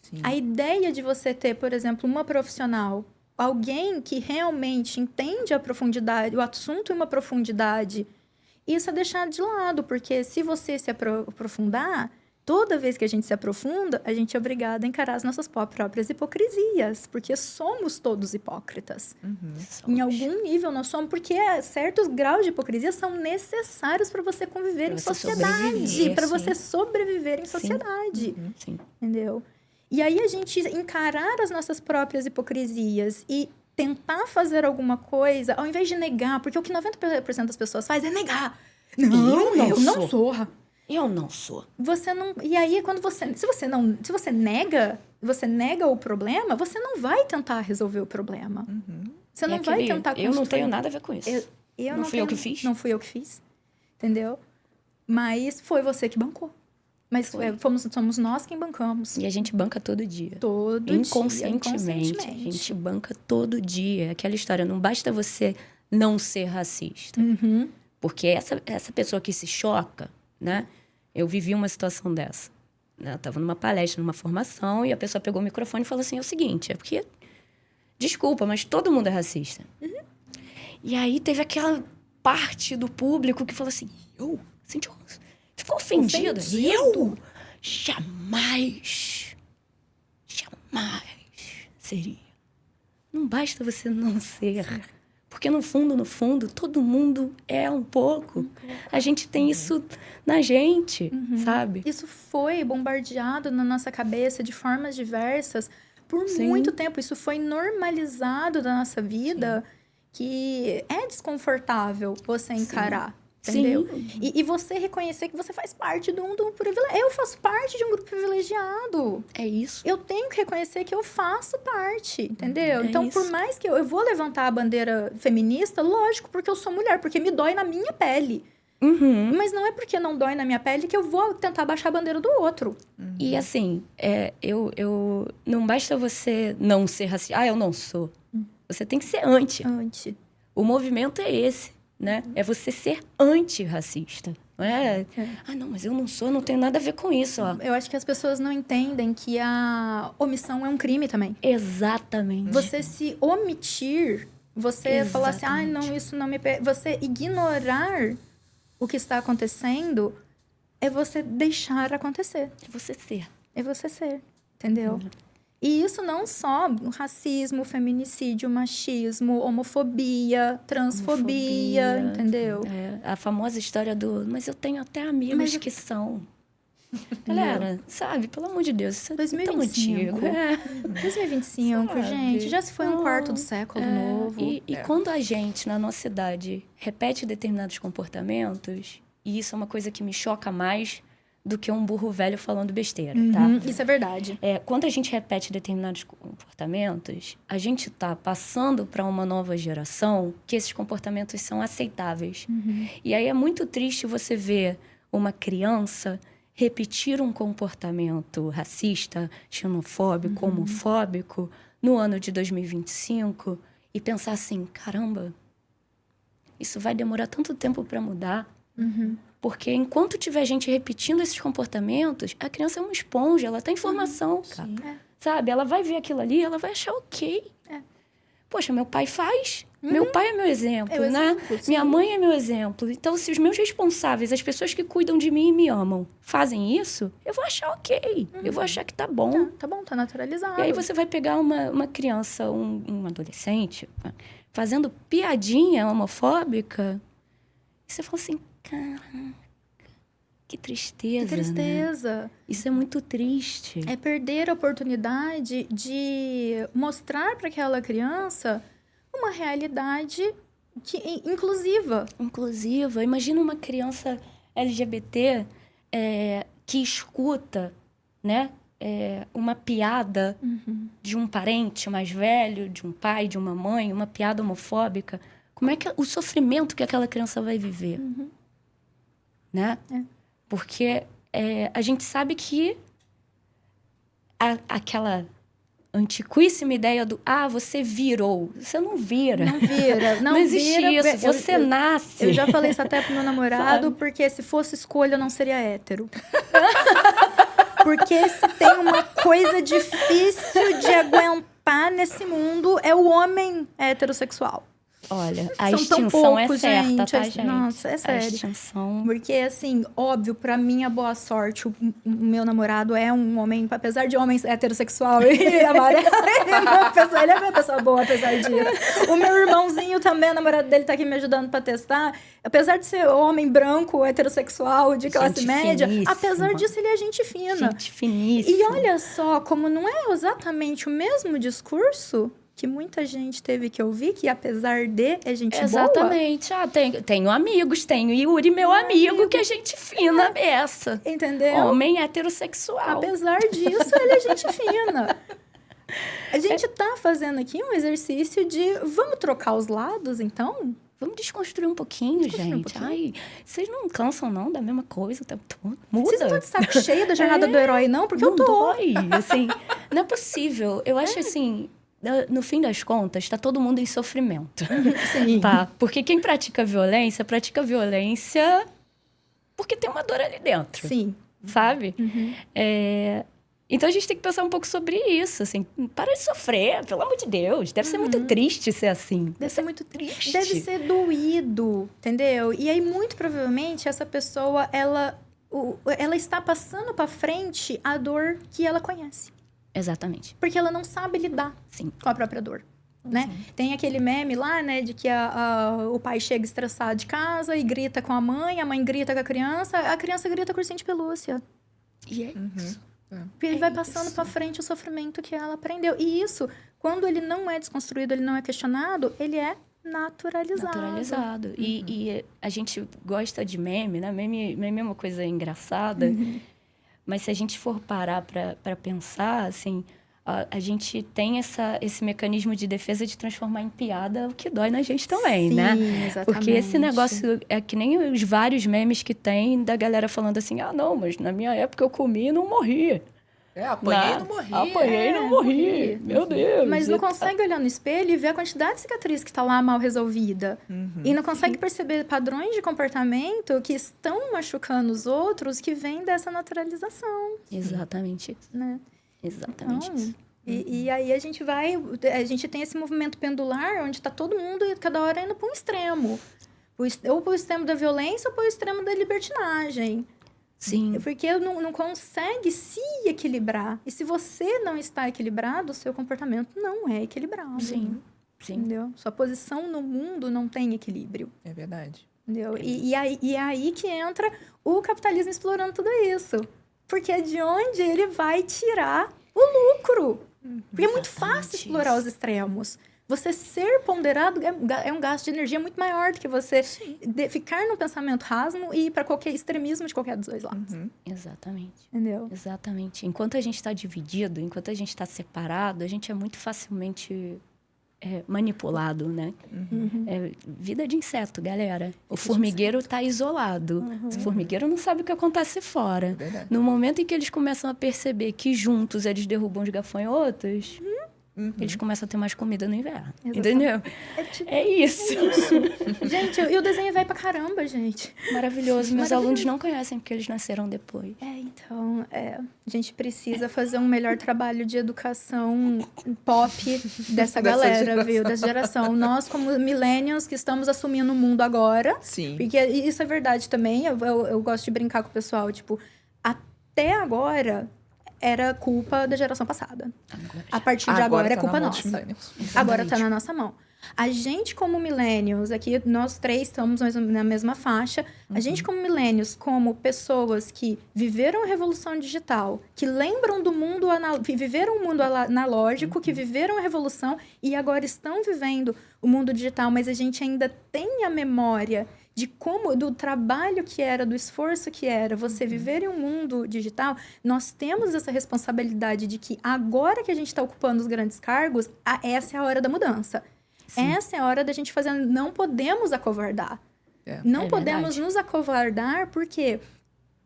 Sim. A ideia de você ter, por exemplo, uma profissional, alguém que realmente entende a profundidade, o assunto em uma profundidade, isso é deixado de lado, porque se você se aprofundar, toda vez que a gente se aprofunda, a gente é obrigado a encarar as nossas próprias hipocrisias, porque somos todos hipócritas. Em algum nível nós somos, porque certos graus de hipocrisia são necessários para você conviver em sociedade, para você sobreviver em sociedade. Sim. Entendeu? E aí a gente encarar as nossas próprias hipocrisias e tentar fazer alguma coisa, ao invés de negar, porque o que 90% das pessoas faz é negar. Não, eu não sou. Eu não sou. Você não... E aí, quando você... Se você nega o problema, você não vai tentar resolver o problema. Você não vai tentar construir. Eu não tenho nada a ver com isso. Não fui eu que fiz. Não fui eu que fiz. Entendeu? Mas foi você que bancou. Mas somos nós quem bancamos. E a gente banca todo dia. Inconscientemente. A gente banca todo dia. Aquela história, não basta você não ser racista. Porque essa pessoa que se choca, né? Eu vivi uma situação dessa. Eu estava numa palestra, numa formação, e a pessoa pegou o microfone e falou assim, é o seguinte, é porque... Desculpa, mas todo mundo é racista. E aí teve aquela parte do público que falou assim, Cintia Rose, ficou ofendida. Eu? Jamais seria. Não basta você não ser. Porque no fundo, todo mundo é um pouco. A gente tem isso na gente, sabe? Isso foi bombardeado na nossa cabeça de formas diversas por muito tempo. Isso foi normalizado da nossa vida, que é desconfortável você encarar. Entendeu? E você reconhecer que você faz parte de um privilégio. Eu faço parte de um grupo privilegiado. É isso. Eu tenho que reconhecer que eu faço parte, entendeu? Então, por mais que eu vou levantar a bandeira feminista, lógico, porque eu sou mulher, porque me dói na minha pele. Mas não é porque não dói na minha pele que eu vou tentar baixar a bandeira do outro. E assim, eu não basta você não ser racista. Eu não sou. Você tem que ser anti. O movimento é esse. Né? É você ser antirracista. Não é? Não, mas eu não sou, não tenho nada a ver com isso. Ó. Eu acho que as pessoas não entendem que a omissão é um crime também. Exatamente. Você se omitir, você falar assim, não, isso não me... Você ignorar o que está acontecendo é você deixar acontecer. É você ser, entendeu? E isso não só racismo, feminicídio, machismo, homofobia, transfobia, entendeu? A famosa história do... Mas eu tenho até amigos que são... Galera, sabe? Pelo amor de Deus, isso é 2025. tão antigo. 2025, sabe? Gente. Já se foi um quarto do século novo. E quando a gente, na nossa idade, repete determinados comportamentos, e isso é uma coisa que me choca mais... do que um burro velho falando besteira, tá? Isso é verdade. Quando a gente repete determinados comportamentos, a gente tá passando para uma nova geração que esses comportamentos são aceitáveis. E aí é muito triste você ver uma criança repetir um comportamento racista, xenofóbico, homofóbico, no ano de 2025 e pensar assim, caramba, isso vai demorar tanto tempo para mudar. Porque enquanto tiver gente repetindo esses comportamentos, a criança é uma esponja, ela tem informação, cara. Sabe? Ela vai ver aquilo ali, ela vai achar ok. Poxa, meu pai faz. Meu pai é meu exemplo, né? Minha mãe é meu exemplo. Então, se os meus responsáveis, as pessoas que cuidam de mim e me amam, fazem isso, eu vou achar ok. Eu vou achar que tá bom. Tá bom, tá naturalizado. E aí você vai pegar uma criança, um adolescente, fazendo piadinha homofóbica, e você fala assim, caraca, que tristeza. Que tristeza. Né? Isso é muito triste. É perder a oportunidade de mostrar para aquela criança uma realidade inclusiva. Inclusiva. Imagina uma criança LGBT que escuta, né, uma piada de um parente mais velho, de um pai, de uma mãe, uma piada homofóbica. Como é que o sofrimento que aquela criança vai viver? Né? Porque a gente sabe que aquela antiquíssima ideia do você virou. Você não vira. Não existe vira, isso. Você nasce. Eu já falei isso até pro meu namorado, porque se fosse escolha, eu não seria hétero. Porque se tem uma coisa difícil de aguentar nesse mundo, é o homem heterossexual. Olha, a São extinção tão poucos, é certa, gente. tá, gente? Nossa, é sério. A extinção... Porque, assim, óbvio, pra minha boa sorte, o meu namorado é um homem, apesar de homem heterossexual e amarelo, ele é uma pessoa boa, apesar disso. O meu irmãozinho também, o namorado dele tá aqui me ajudando pra testar. Apesar de ser homem branco, heterossexual, de classe média, apesar disso, ele é gente fina. Gente finíssima. E olha só, como não é exatamente o mesmo discurso, que muita gente teve que ouvir, que apesar de é gente boa. Exatamente. Tenho amigos, tenho Yuri, meu amigo, que é gente fina beça. Entendeu? Homem heterossexual. Apesar disso, ele é gente fina. A gente tá fazendo aqui um exercício de vamos trocar os lados, então? Vamos desconstruir um pouquinho, gente. Ai, vocês não cansam, não, da mesma coisa o tempo todo? Muda. Vocês não estão de saco cheio da jornada do herói, não? Porque não eu tô. dói, assim. Não é possível. Eu acho assim, no fim das contas, tá todo mundo em sofrimento. Sim. Tá? Porque quem pratica violência porque tem uma dor ali dentro. Sim. Sabe? Então a gente tem que pensar um pouco sobre isso, assim. Para de sofrer, pelo amor de Deus. Deve ser muito triste ser assim. Deve ser muito triste. Deve ser doído, entendeu? E aí, muito provavelmente, essa pessoa, ela está passando pra frente a dor que ela conhece. Exatamente. Porque ela não sabe lidar Sim. com a própria dor. Né? Tem aquele meme lá, né, de que o pai chega estressado de casa e grita com a mãe grita com a criança grita com o ursinho de pelúcia. E é isso. Porque ele vai passando pra frente o sofrimento que ela aprendeu. E isso, quando ele não é desconstruído, ele não é questionado, ele é naturalizado. E a gente gosta de meme, né? Meme é uma coisa engraçada. Mas se a gente for parar pra pensar, assim... A gente tem esse mecanismo de defesa de transformar em piada o que dói na gente também, Sim, né? exatamente. Porque esse negócio é que nem os vários memes que tem da galera falando assim, não, mas na minha época eu comi e não morri. Apanhei e não morri. Apanhei e não morri. Meu Deus. Mas não consegue olhar no espelho e ver a quantidade de cicatriz que tá lá mal resolvida. E não consegue perceber padrões de comportamento que estão machucando os outros que vêm dessa naturalização. Exatamente. Né? Exatamente isso. E aí a gente tem esse movimento pendular onde tá todo mundo cada hora indo para um extremo. Ou para o extremo da violência ou para o extremo da libertinagem. Sim. Porque não consegue se equilibrar. E se você não está equilibrado, o seu comportamento não é equilibrado. Sim. Entendeu? Sua posição no mundo não tem equilíbrio. É verdade. Entendeu? E é aí que entra o capitalismo explorando tudo isso. Porque é de onde ele vai tirar o lucro. Porque é muito fácil explorar os extremos. Você ser ponderado é um gasto de energia muito maior do que você ficar num pensamento rasmo e ir para qualquer extremismo de qualquer dos dois lados. Exatamente. Entendeu? Exatamente. Enquanto a gente está dividido, enquanto a gente está separado, a gente é muito facilmente manipulado, né? É vida de inseto, galera. O formigueiro está isolado. O formigueiro não sabe o que acontece fora. Verdade. No momento em que eles começam a perceber que juntos eles derrubam os gafanhotos, eles começam a ter mais comida no inverno. Exatamente. Entendeu? É isso. Gente, e o desenho vai pra caramba, gente. Maravilhoso. Meus alunos não conhecem porque eles nasceram depois. Então, a gente precisa fazer um melhor trabalho de educação pop dessa galera, viu? Dessa geração. Nós, como millennials, que estamos assumindo o mundo agora. Sim. Porque isso é verdade também. Eu gosto de brincar com o pessoal. Tipo, até agora era culpa da geração passada. A partir de agora é tá culpa na mão dos nossa. millennials. Agora tá na nossa mão. A gente, como millennials, aqui nós três estamos na mesma faixa. A gente, como millennials, como pessoas que viveram a revolução digital, que lembram do mundo, que viveram o mundo analógico, que viveram a revolução e agora estão vivendo o mundo digital, mas a gente ainda tem a memória do trabalho que era, do esforço que era você viver em um mundo digital. Nós temos essa responsabilidade de que agora que a gente está ocupando os grandes cargos, essa é a hora da mudança. Sim. Essa é a hora da gente fazer. Não podemos acovardar. Não podemos nos acovardar porque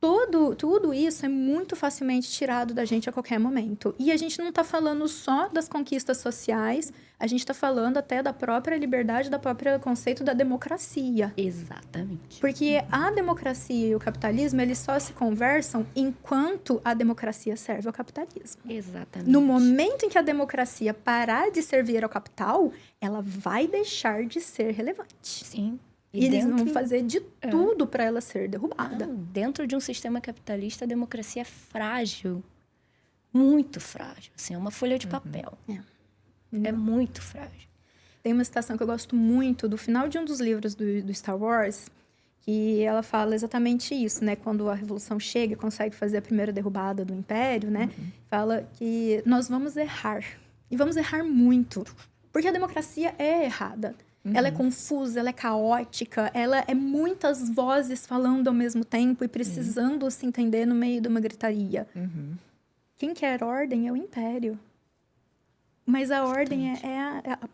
tudo isso é muito facilmente tirado da gente a qualquer momento. E a gente não está falando só das conquistas sociais, a gente está falando até da própria liberdade, do próprio conceito da democracia. Exatamente. Porque a democracia e o capitalismo, eles só se conversam enquanto a democracia serve ao capitalismo. Exatamente. No momento em que a democracia parar de servir ao capital, ela vai deixar de ser relevante. Sim. E eles vão fazer de tudo para ela ser derrubada. Dentro de um sistema capitalista, a democracia é frágil. Muito frágil. Assim, é uma folha de papel. É muito frágil. Tem uma citação que eu gosto muito do final de um dos livros do Star Wars, que ela fala exatamente isso, né? Quando a Revolução chega e consegue fazer a primeira derrubada do Império, né? Fala que nós vamos errar. E vamos errar muito. Porque a democracia é errada. Ela é confusa, ela é caótica, ela é muitas vozes falando ao mesmo tempo e precisando se entender no meio de uma gritaria. Quem quer ordem é o império. Mas a ordem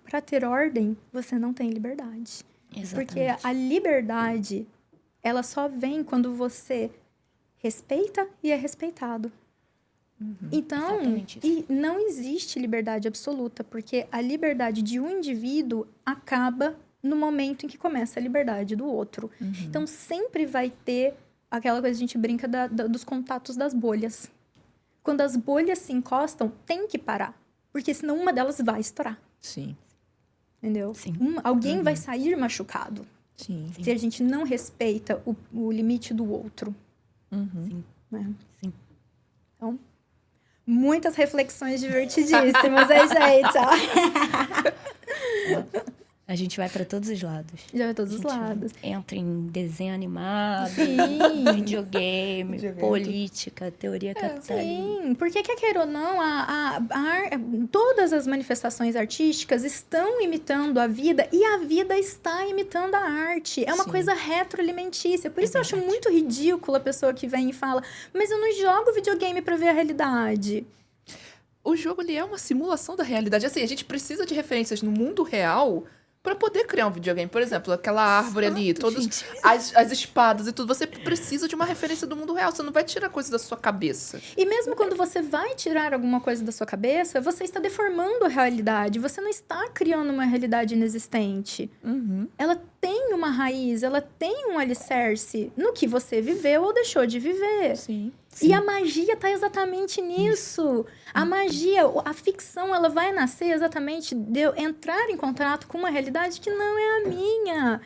para ter ordem, você não tem liberdade. Exatamente. Porque a liberdade, ela só vem quando você respeita e é respeitado. Então, Exatamente isso. e não existe liberdade absoluta, porque a liberdade de um indivíduo acaba no momento em que começa a liberdade do outro. Então, sempre vai ter aquela coisa que a gente brinca dos contatos das bolhas. Quando as bolhas se encostam, tem que parar, porque senão uma delas vai estourar, Sim. entendeu? Sim. Alguém vai sair machucado Sim. se a gente não respeita o limite do outro. Sim. Né? Sim. Então, muitas reflexões divertidíssimas aí, gente. A gente vai para todos os lados. Já vai todos A os gente lados. entra em desenho animado, Sim. videogame, política, teoria capitalista. Sim, porque quer queira ou não, todas as manifestações artísticas estão imitando a vida e a vida está imitando a arte. É uma Sim. coisa retroalimentícia. Por isso eu acho verdade. muito ridículo a pessoa que vem e fala, mas eu não jogo videogame para ver a realidade. O jogo, ele é uma simulação da realidade. Assim, a gente precisa de referências no mundo real pra poder criar um videogame. Por exemplo, aquela árvore ali, todas gente. as espadas e tudo. Você precisa de uma referência do mundo real. Você não vai tirar coisa da sua cabeça. E mesmo quando você vai tirar alguma coisa da sua cabeça, você está deformando a realidade. Você não está criando uma realidade inexistente. Ela tem uma raiz, ela tem um alicerce no que você viveu ou deixou de viver. Sim. E a magia tá exatamente nisso. A magia, a ficção, ela vai nascer exatamente de eu entrar em contato com uma realidade que não é a minha.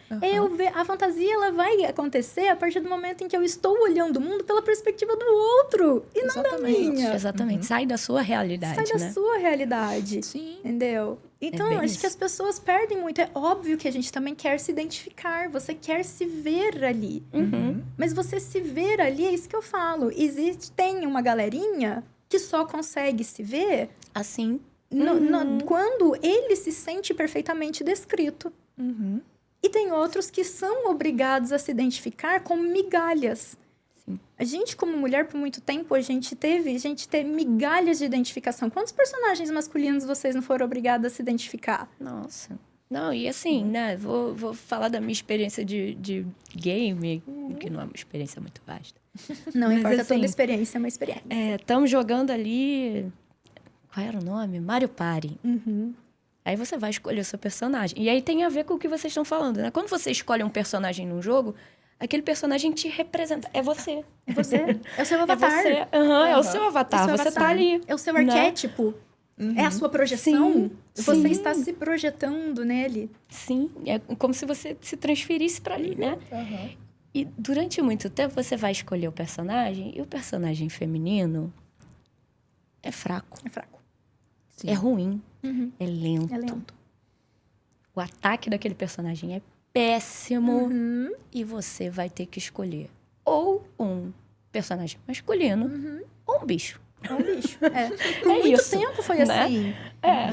A fantasia, ela vai acontecer a partir do momento em que eu estou olhando o mundo pela perspectiva do outro e não da Exatamente. minha. Exatamente. Sai da sua realidade, Sai da né? sua realidade. Sim. Entendeu? Então, bem acho isso. que as pessoas perdem muito. É óbvio que a gente também quer se identificar. Você quer se ver ali. Mas você se ver ali, é isso que eu falo. Tem uma galerinha que só consegue se ver Assim, quando ele se sente perfeitamente descrito. E tem outros que são obrigados a se identificar como migalhas. Sim. A gente, como mulher, por muito tempo, a gente teve migalhas de identificação. Quantos personagens masculinos vocês não foram obrigados a se identificar? nossa. Não, e assim, né? Vou falar da minha experiência de game, que não é uma experiência muito vasta. Não Mas, importa, assim, toda experiência é uma experiência. Estamos jogando ali... Qual era o nome? Mario Party. Aí você vai escolher o seu personagem. E aí tem a ver com o que vocês estão falando, né? Quando você escolhe um personagem num jogo, aquele personagem te representa. É você. É você. É o seu avatar. É você. É o seu avatar. É o seu Você avatar. tá ali. É o seu né? arquétipo. É a sua projeção. Sim, Você sim. está se projetando nele. Sim, é como se você se transferisse pra ali, né? E durante muito tempo você vai escolher o personagem e o personagem feminino é fraco, É fraco. Sim. é ruim, é lento. É lento. O ataque daquele personagem é péssimo e você vai ter que escolher ou um personagem masculino ou um bicho. É um bicho. Por muito isso, tempo foi né? assim.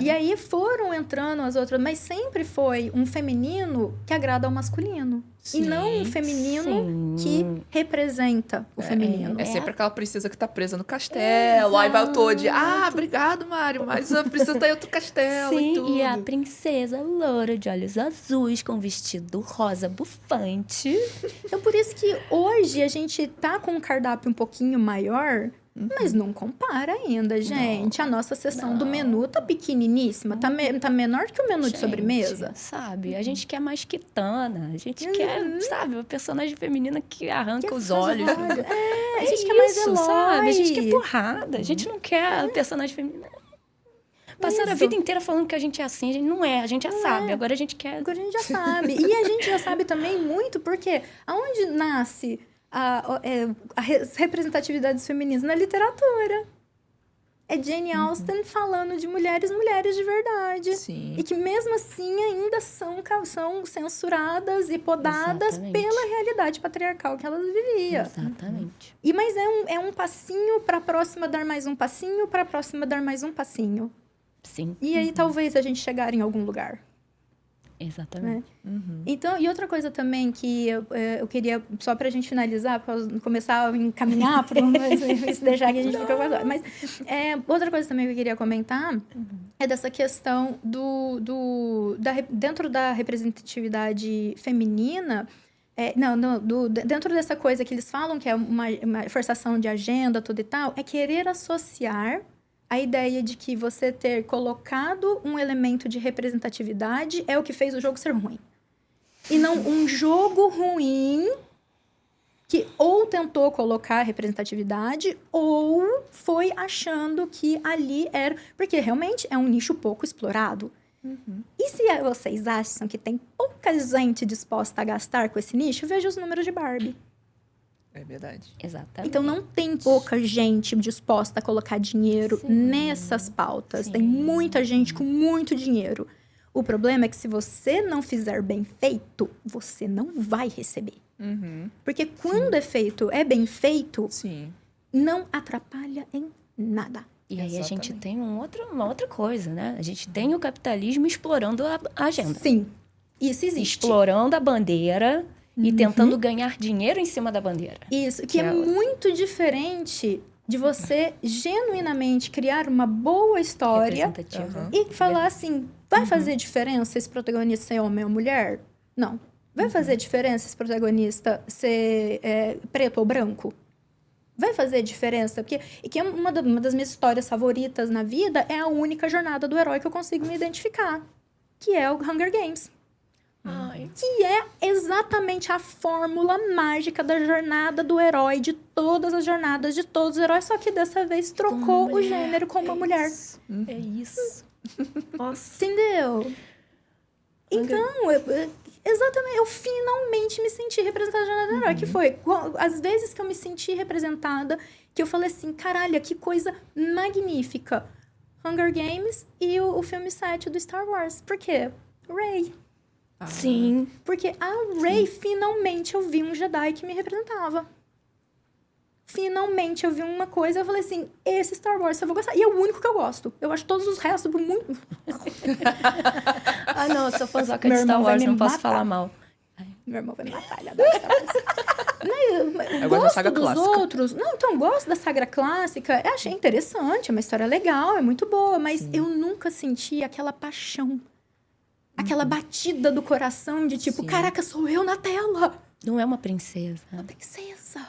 E aí foram entrando as outras, mas sempre foi um feminino que agrada ao masculino. Sim. E não um feminino que representa o feminino. É sempre aquela princesa que tá presa no castelo. Aí vai o Toad. Ah, obrigado, Mário, mas a princesa tá em outro castelo e tudo. Sim, e a princesa loura de olhos azuis com vestido rosa bufante. Então, por isso que hoje a gente tá com um cardápio um pouquinho maior, mas não compara ainda, gente. A nossa sessão do menu tá pequeniníssima, tá menor que o menu de sobremesa. Sabe? A gente quer mais Kitana. A gente quer, sabe, uma personagem feminina que arranca os olhos. A gente quer mais Eloy. sabe? A gente quer porrada. A gente não quer personagem feminina. Passaram a Isso. vida inteira falando que a gente é assim. A gente não é. A gente já sabe. Agora a gente quer... Agora a gente já sabe. E a gente já sabe também muito porque aonde nasce as representatividades femininas? Na literatura. É Jane Austen falando de mulheres de verdade. Sim. E que mesmo assim ainda são censuradas e podadas Exatamente. pela realidade patriarcal que elas viviam. Exatamente. Mas é um passinho para a próxima dar mais um passinho, para a próxima dar mais um passinho. Sim. E aí talvez a gente chegar em algum lugar. Exatamente. Então, e outra coisa também que eu queria, só pra gente finalizar, pra começar a encaminhar para se deixar que a gente fica com agora. Mas outra coisa também que eu queria comentar é dessa questão dentro da representatividade feminina. Dentro dessa coisa que eles falam que é uma forçação de agenda, tudo e tal, é querer associar a ideia de que você ter colocado um elemento de representatividade é o que fez o jogo ser ruim. E não um jogo ruim que ou tentou colocar representatividade ou foi achando que ali era... Porque realmente é um nicho pouco explorado. E se vocês acham que tem pouca gente disposta a gastar com esse nicho, veja os números de Barbie. É verdade. Exatamente. Então, não tem pouca gente disposta a colocar dinheiro nessas pautas. Tem muita gente com muito dinheiro. O problema é que se você não fizer bem feito, você não vai receber. Porque quando é bem feito, não atrapalha em nada. E aí a gente tem uma outra coisa, né? A gente tem o capitalismo explorando a agenda. Sim, isso existe. Explorando a bandeira e tentando ganhar dinheiro em cima da bandeira. Isso, que é muito diferente de você genuinamente criar uma boa história e falar assim, vai fazer diferença esse protagonista ser homem ou mulher? Não. Vai fazer diferença esse protagonista ser preto ou branco? Vai fazer diferença? Porque que uma das minhas histórias favoritas na vida é a única jornada do herói que eu consigo me identificar, que é o Hunger Games. Que é exatamente a fórmula mágica da jornada do herói, de todas as jornadas, de todos os heróis, só que dessa vez trocou o gênero com uma mulher. É isso. Nossa. Entendeu? Então, exatamente, eu finalmente me senti representada na jornada do herói, que foi as vezes que eu me senti representada, que eu falei assim, caralho, que coisa magnífica. Hunger Games e o filme 7 do Star Wars. Por quê? Rey. Sim. Porque a Rey, finalmente eu vi um Jedi que me representava. Finalmente eu vi uma coisa, eu falei assim, esse Star Wars eu vou gostar. E é o único que eu gosto. Eu acho todos os restos muito... Não, eu sou fãzoca de Star Wars, não posso falar mal. Meu irmão vai me matar, ele adora Star Wars. Eu gosto da saga dos clássica. outros. Não, então, gosto da saga clássica. Eu achei interessante, é uma história legal, é muito boa. Mas eu nunca senti aquela paixão. Aquela batida do coração de tipo, caraca, sou eu na tela. Não é uma princesa. Uma princesa.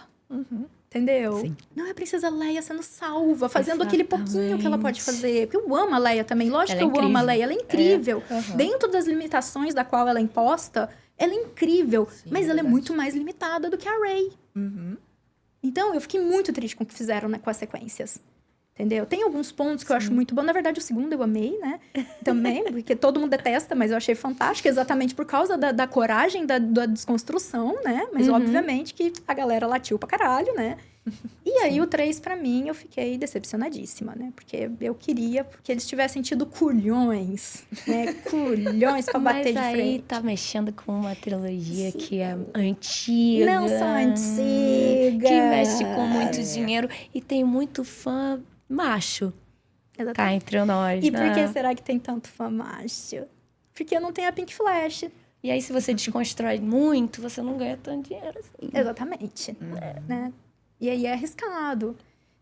Entendeu? Sim. Não é a princesa Leia sendo salva, fazendo aquele pouquinho que ela pode fazer. Porque eu amo a Leia também. Lógico que eu amo a Leia. Ela é incrível. Dentro das limitações da qual ela é imposta, ela é incrível. Mas ela é muito mais limitada do que a Rey. Então, eu fiquei muito triste com o que fizeram, né, com as sequências. Entendeu? Tem alguns pontos que eu acho muito bom. Na verdade, o segundo eu amei, né? Também, porque todo mundo detesta, mas eu achei fantástico. Exatamente por causa da coragem, da desconstrução, né? Mas, obviamente, que a galera latiu pra caralho, né? E aí, o 3, pra mim, eu fiquei decepcionadíssima, né? Porque eu queria que eles tivessem tido culhões, né? Culhões pra bater de frente. Mas aí tá mexendo com uma trilogia que é antiga. Não só antiga. Que mexe com muito dinheiro. E tem muito fã macho. Exatamente. Tá entre nós, E né? por que será que tem tanto fã macho? Porque eu não tenho a Pink Flash. E aí, se você desconstrói muito, você não ganha tanto dinheiro assim. Exatamente. Né? E aí é arriscado.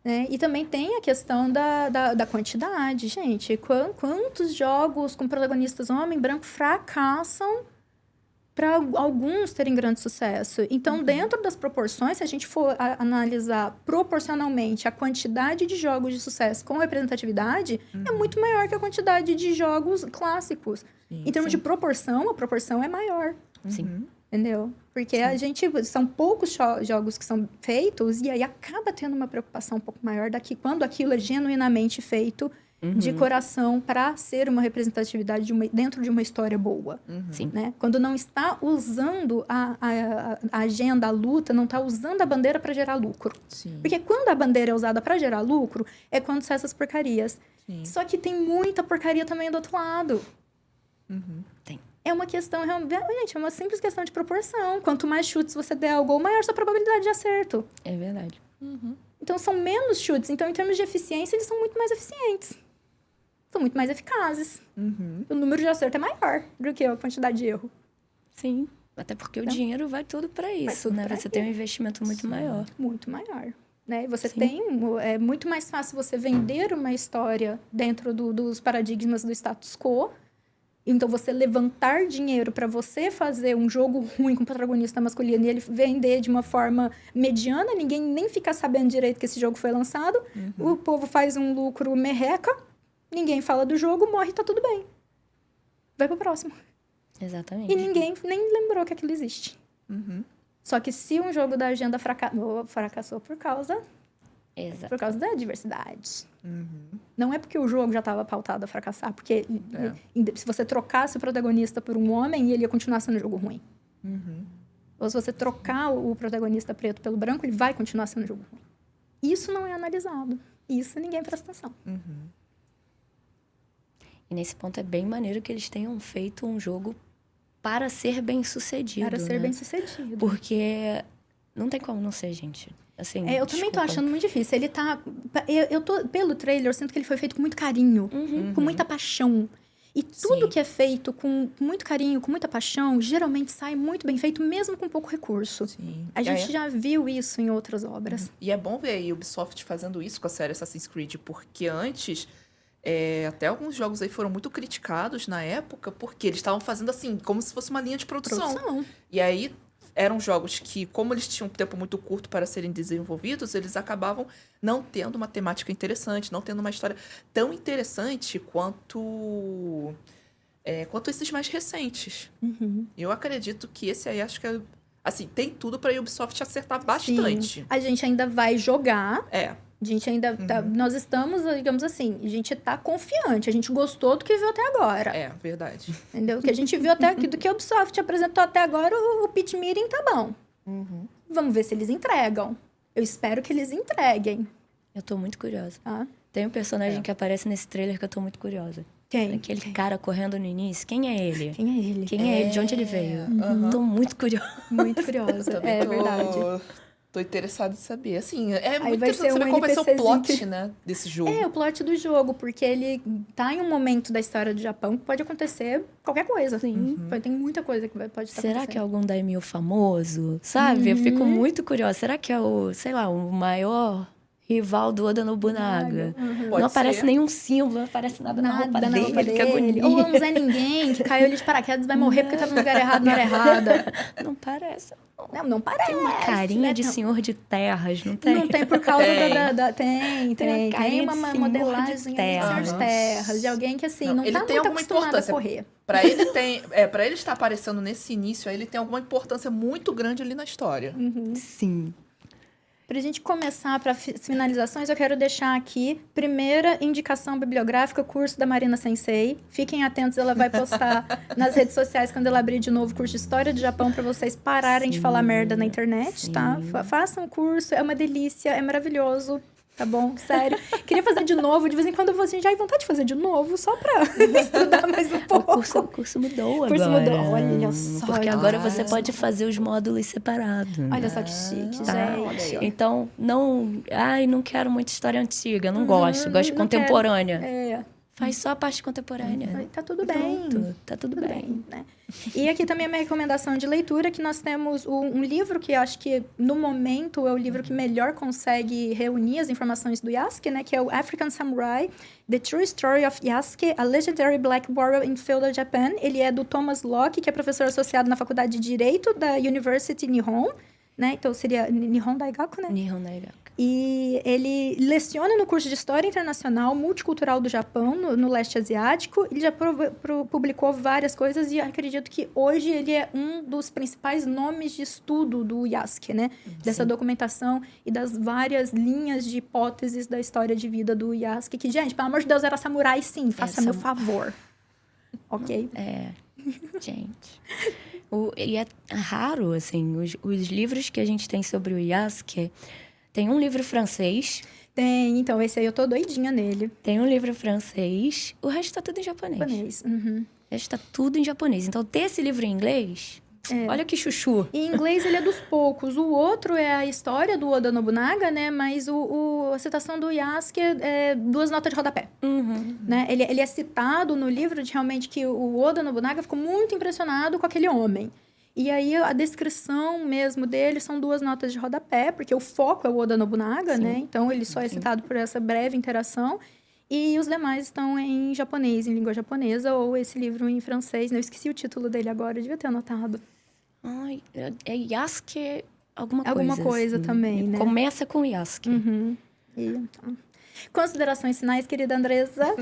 Né? E também tem a questão da quantidade. Gente, quantos jogos com protagonistas homem branco fracassam para alguns terem grande sucesso? Então, dentro das proporções, se a gente for analisar proporcionalmente a quantidade de jogos de sucesso com representatividade, é muito maior que a quantidade de jogos clássicos. Em termos de proporção, a proporção é maior. Sim. Entendeu? Porque são poucos jogos que são feitos e aí acaba tendo uma preocupação um pouco maior quando aquilo é genuinamente feito de coração para ser uma representatividade dentro de uma história boa. Sim. Né? Quando não está usando a agenda, a luta, não está usando a bandeira para gerar lucro. Sim. Porque quando a bandeira é usada para gerar lucro, é quando sai essas porcarias. Sim. Só que tem muita porcaria também do outro lado. Tem. É uma questão, gente, é uma simples questão de proporção. Quanto mais chutes você der ao gol, maior sua probabilidade de acerto. É verdade. Então, são menos chutes. Então, em termos de eficiência, eles são muito mais eficientes. são muito mais eficazes. O número de acerto é maior do que a quantidade de erro. Sim. Até porque o dinheiro vai tudo para isso, tudo né? pra Você tem um investimento muito maior. Muito maior. Né? Você Sim. tem... É muito mais fácil você vender uma história dentro dos paradigmas do status quo. Então, você levantar dinheiro para você fazer um jogo ruim com protagonista masculino e ele vender de uma forma mediana, ninguém nem fica sabendo direito que esse jogo foi lançado. O povo faz um lucro merreca, ninguém fala do jogo, morre, tá tudo bem. Vai pro próximo. Exatamente. E ninguém nem lembrou que aquilo existe. Só que se um jogo da agenda fracassou por causa da diversidade. Não é porque o jogo já estava pautado a fracassar, porque se você trocasse o protagonista por um homem, ele ia continuar sendo um jogo ruim. Ou se você trocar o protagonista preto pelo branco, ele vai continuar sendo um jogo ruim. Isso não é analisado. Isso ninguém presta atenção. E nesse ponto é bem maneiro que eles tenham feito um jogo para ser bem sucedido. Para ser né? bem sucedido. Porque não tem como não ser, gente. Assim, Eu também tô desculpa. achando muito difícil. Ele tá... Pelo trailer, eu sinto que ele foi feito com muito carinho. Com muita paixão. E tudo Sim. que é feito com muito carinho, com muita paixão, geralmente sai muito bem feito, mesmo com pouco recurso. Sim. A gente já viu isso em outras obras. E é bom ver a Ubisoft fazendo isso com a série Assassin's Creed, porque antes, até alguns jogos aí foram muito criticados na época, porque eles estavam fazendo assim, como se fosse uma linha de produção. E aí, eram jogos que, como eles tinham um tempo muito curto para serem desenvolvidos, eles acabavam não tendo uma temática interessante, não tendo uma história tão interessante quanto esses mais recentes. Eu acredito que esse aí, acho que assim, tem tudo para a Ubisoft acertar bastante. Sim. A gente ainda vai jogar. A gente ainda tá... Nós estamos, digamos assim, a gente tá confiante. A gente gostou do que viu até agora. Verdade. Entendeu? O que a gente viu até aqui, do que a Ubisoft apresentou até agora, o pitch meeting tá bom. Vamos ver se eles entregam. Eu espero que eles entreguem. Eu tô muito curiosa. Tá? Tem um personagem que aparece nesse trailer que eu tô muito curiosa. Quem? Aquele cara correndo no início. Quem é ele? Quem é ele? Quem é ele? De onde ele veio? Tô muito curiosa. Muito curiosa. Também Verdade. Tô interessado em saber. Assim, é muito vai interessante ser saber qual vai ser o NPCzinho plot, né, desse jogo. O plot do jogo, porque ele tá em um momento da história do Japão que pode acontecer qualquer coisa. Sim. Tem muita coisa que pode estar Será acontecendo. que é algum daimyo famoso? Sabe? Eu fico muito curiosa. Será que é o maior rival do Oda Nobunaga? Pode Não aparece ser. nenhum símbolo, não aparece nada na roupa dele. Que agonia. Ou um Zé Ninguém, que caiu ali de paraquedas, vai morrer porque tava no lugar errado, na hora errada. Não parece. Não parece. Tem uma carinha né? de senhor de terras, não tem? Não tem por causa Tem. Tem. Tem uma carinha Tem uma de senhor de modelagem de senhor terras. de terras, de alguém que, assim, não ele tá tem muito alguma acostumado a importância. correr. Pra ele estar aparecendo nesse início, aí ele tem alguma importância muito grande ali na história. Sim. Pra gente começar para finalizações, eu quero deixar aqui, primeira indicação bibliográfica, curso da Marina Sensei. Fiquem atentos, ela vai postar nas redes sociais quando ela abrir de novo o curso de História do Japão para vocês pararem de falar merda na internet, tá? Façam o curso, é uma delícia, é maravilhoso. Tá bom? Sério. Queria fazer de novo. De vez em quando eu vou assim, já tem vontade de fazer de novo, só pra estudar mais um pouco. O curso mudou O curso agora. mudou. Olha só. Porque agora você pode fazer os módulos separados. Olha só que chique, Tá. gente. Então, não quero muita história antiga, não gosto de não contemporânea. É. Faz só a parte contemporânea. Tá tudo bem. Pronto, tá tudo bem. Né? E aqui também a minha recomendação de leitura, que nós temos um livro que eu acho que, no momento, é o livro que melhor consegue reunir as informações do Yasuke, né? Que é o African Samurai, The True Story of Yasuke, a Legendary Black Warrior in Feudal Japan. Ele é do Thomas Locke, que é professor associado na Faculdade de Direito da University Nihon, né? Então, seria Nihon Daigaku, né? Nihon Daigaku. E ele leciona no curso de História Internacional Multicultural do Japão, no leste asiático. Ele já publicou várias coisas e acredito que hoje ele é um dos principais nomes de estudo do Yasuke, né? Dessa documentação e das várias linhas de hipóteses da história de vida do Yasuke. Que, gente, pelo amor de Deus, era samurai, sim. Faça meu favor. Ok? Gente. E é raro, assim, os livros que a gente tem sobre o Yasuke... Tem um livro francês. Tem, então, esse aí eu tô doidinha nele. Tem um livro francês. O resto tá tudo em japonês. Japonês. Uhum. O resto tá tudo em japonês. Então, ter esse livro em inglês Olha que chuchu. Em inglês ele é dos poucos. O outro é a história do Oda Nobunaga, né? Mas a citação do Yasuke é 2 notas de rodapé. Né? Ele é citado no livro de realmente que o Oda Nobunaga ficou muito impressionado com aquele homem. E aí a descrição mesmo dele são 2 notas de rodapé, porque o foco é o Oda Nobunaga, né? Então ele só é citado por essa breve interação. E os demais estão em japonês, em língua japonesa, ou esse livro em francês. Né? Eu esqueci o título dele agora, eu devia ter anotado. Ai, é Yasuke alguma coisa. Alguma coisa também, né? Começa com Yasuke. E, então, considerações finais, querida Andresa?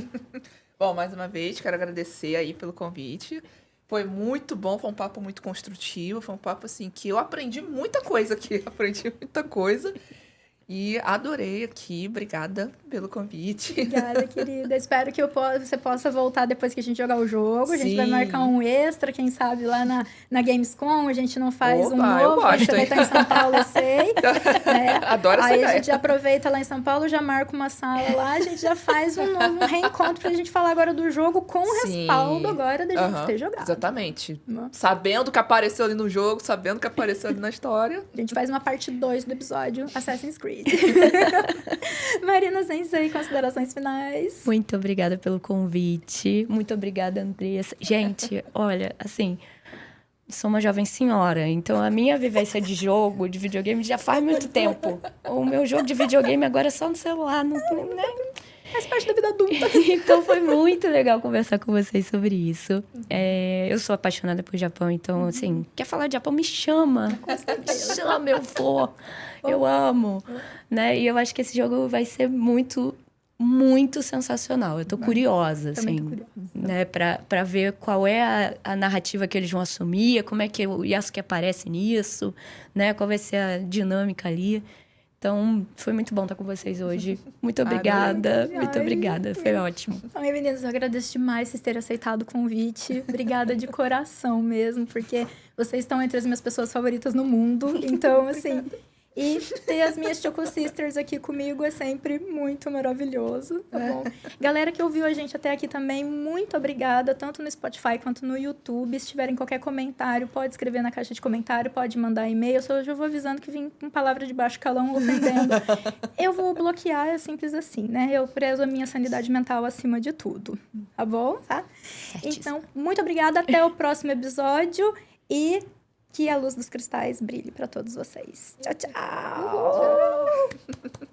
Bom, mais uma vez, quero agradecer aí pelo convite. Foi muito bom, foi um papo muito construtivo, foi um papo, assim, que eu aprendi muita coisa aqui, E adorei aqui, obrigada pelo convite. Obrigada, querida. Espero que você possa voltar depois que a gente jogar o jogo. A gente vai marcar um extra, quem sabe, lá na Gamescom. A gente não faz um novo. Gosto, você vai estar em São Paulo, eu sei. Adoro essa ideia. Aí a gente já aproveita lá em São Paulo, já marca uma sala lá, a gente já faz um reencontro pra gente falar agora do jogo com o respaldo agora da gente ter jogado. Exatamente. Sabendo que apareceu ali no jogo, sabendo que apareceu ali na história. A gente faz uma parte 2 do episódio Assassin's Creed. Marina Sensei, considerações finais. Muito obrigada pelo convite. Muito obrigada, Andressa. Gente, olha, assim, sou uma jovem senhora, então a minha vivência de jogo, de videogame, já faz muito tempo. O meu jogo de videogame agora é só no celular, né? Faz parte da vida adulta. Então foi muito legal conversar com vocês sobre isso. Eu sou apaixonada por Japão, então, assim, quer falar de Japão, me chama. Chama, eu vou. Eu amo. Né? E eu acho que esse jogo vai ser muito, muito sensacional. Eu tô curiosa, assim. Tô curiosa. Né? Pra ver qual é a narrativa que eles vão assumir, como é que o Yasuke aparece nisso, né? Qual vai ser a dinâmica ali. Então, foi muito bom estar com vocês hoje. Muito obrigada. Muito obrigada. Foi ótimo. Ai, meninas, eu agradeço demais vocês terem aceitado o convite. Obrigada de coração mesmo, porque vocês estão entre as minhas pessoas favoritas no mundo. Então, assim... E ter as minhas Choco Sisters aqui comigo é sempre muito maravilhoso, tá bom? Galera que ouviu a gente até aqui também, muito obrigada, tanto no Spotify quanto no YouTube. Se tiverem qualquer comentário, pode escrever na caixa de comentário, pode mandar e-mail. Eu já vou avisando que vim com palavra de baixo calão ofendendo. Eu vou bloquear, é simples assim, né? Eu prezo a minha sanidade mental acima de tudo, tá bom? Tá? Então, muito obrigada, até o próximo episódio e... que a luz dos cristais brilhe para todos vocês. Tchau, tchau!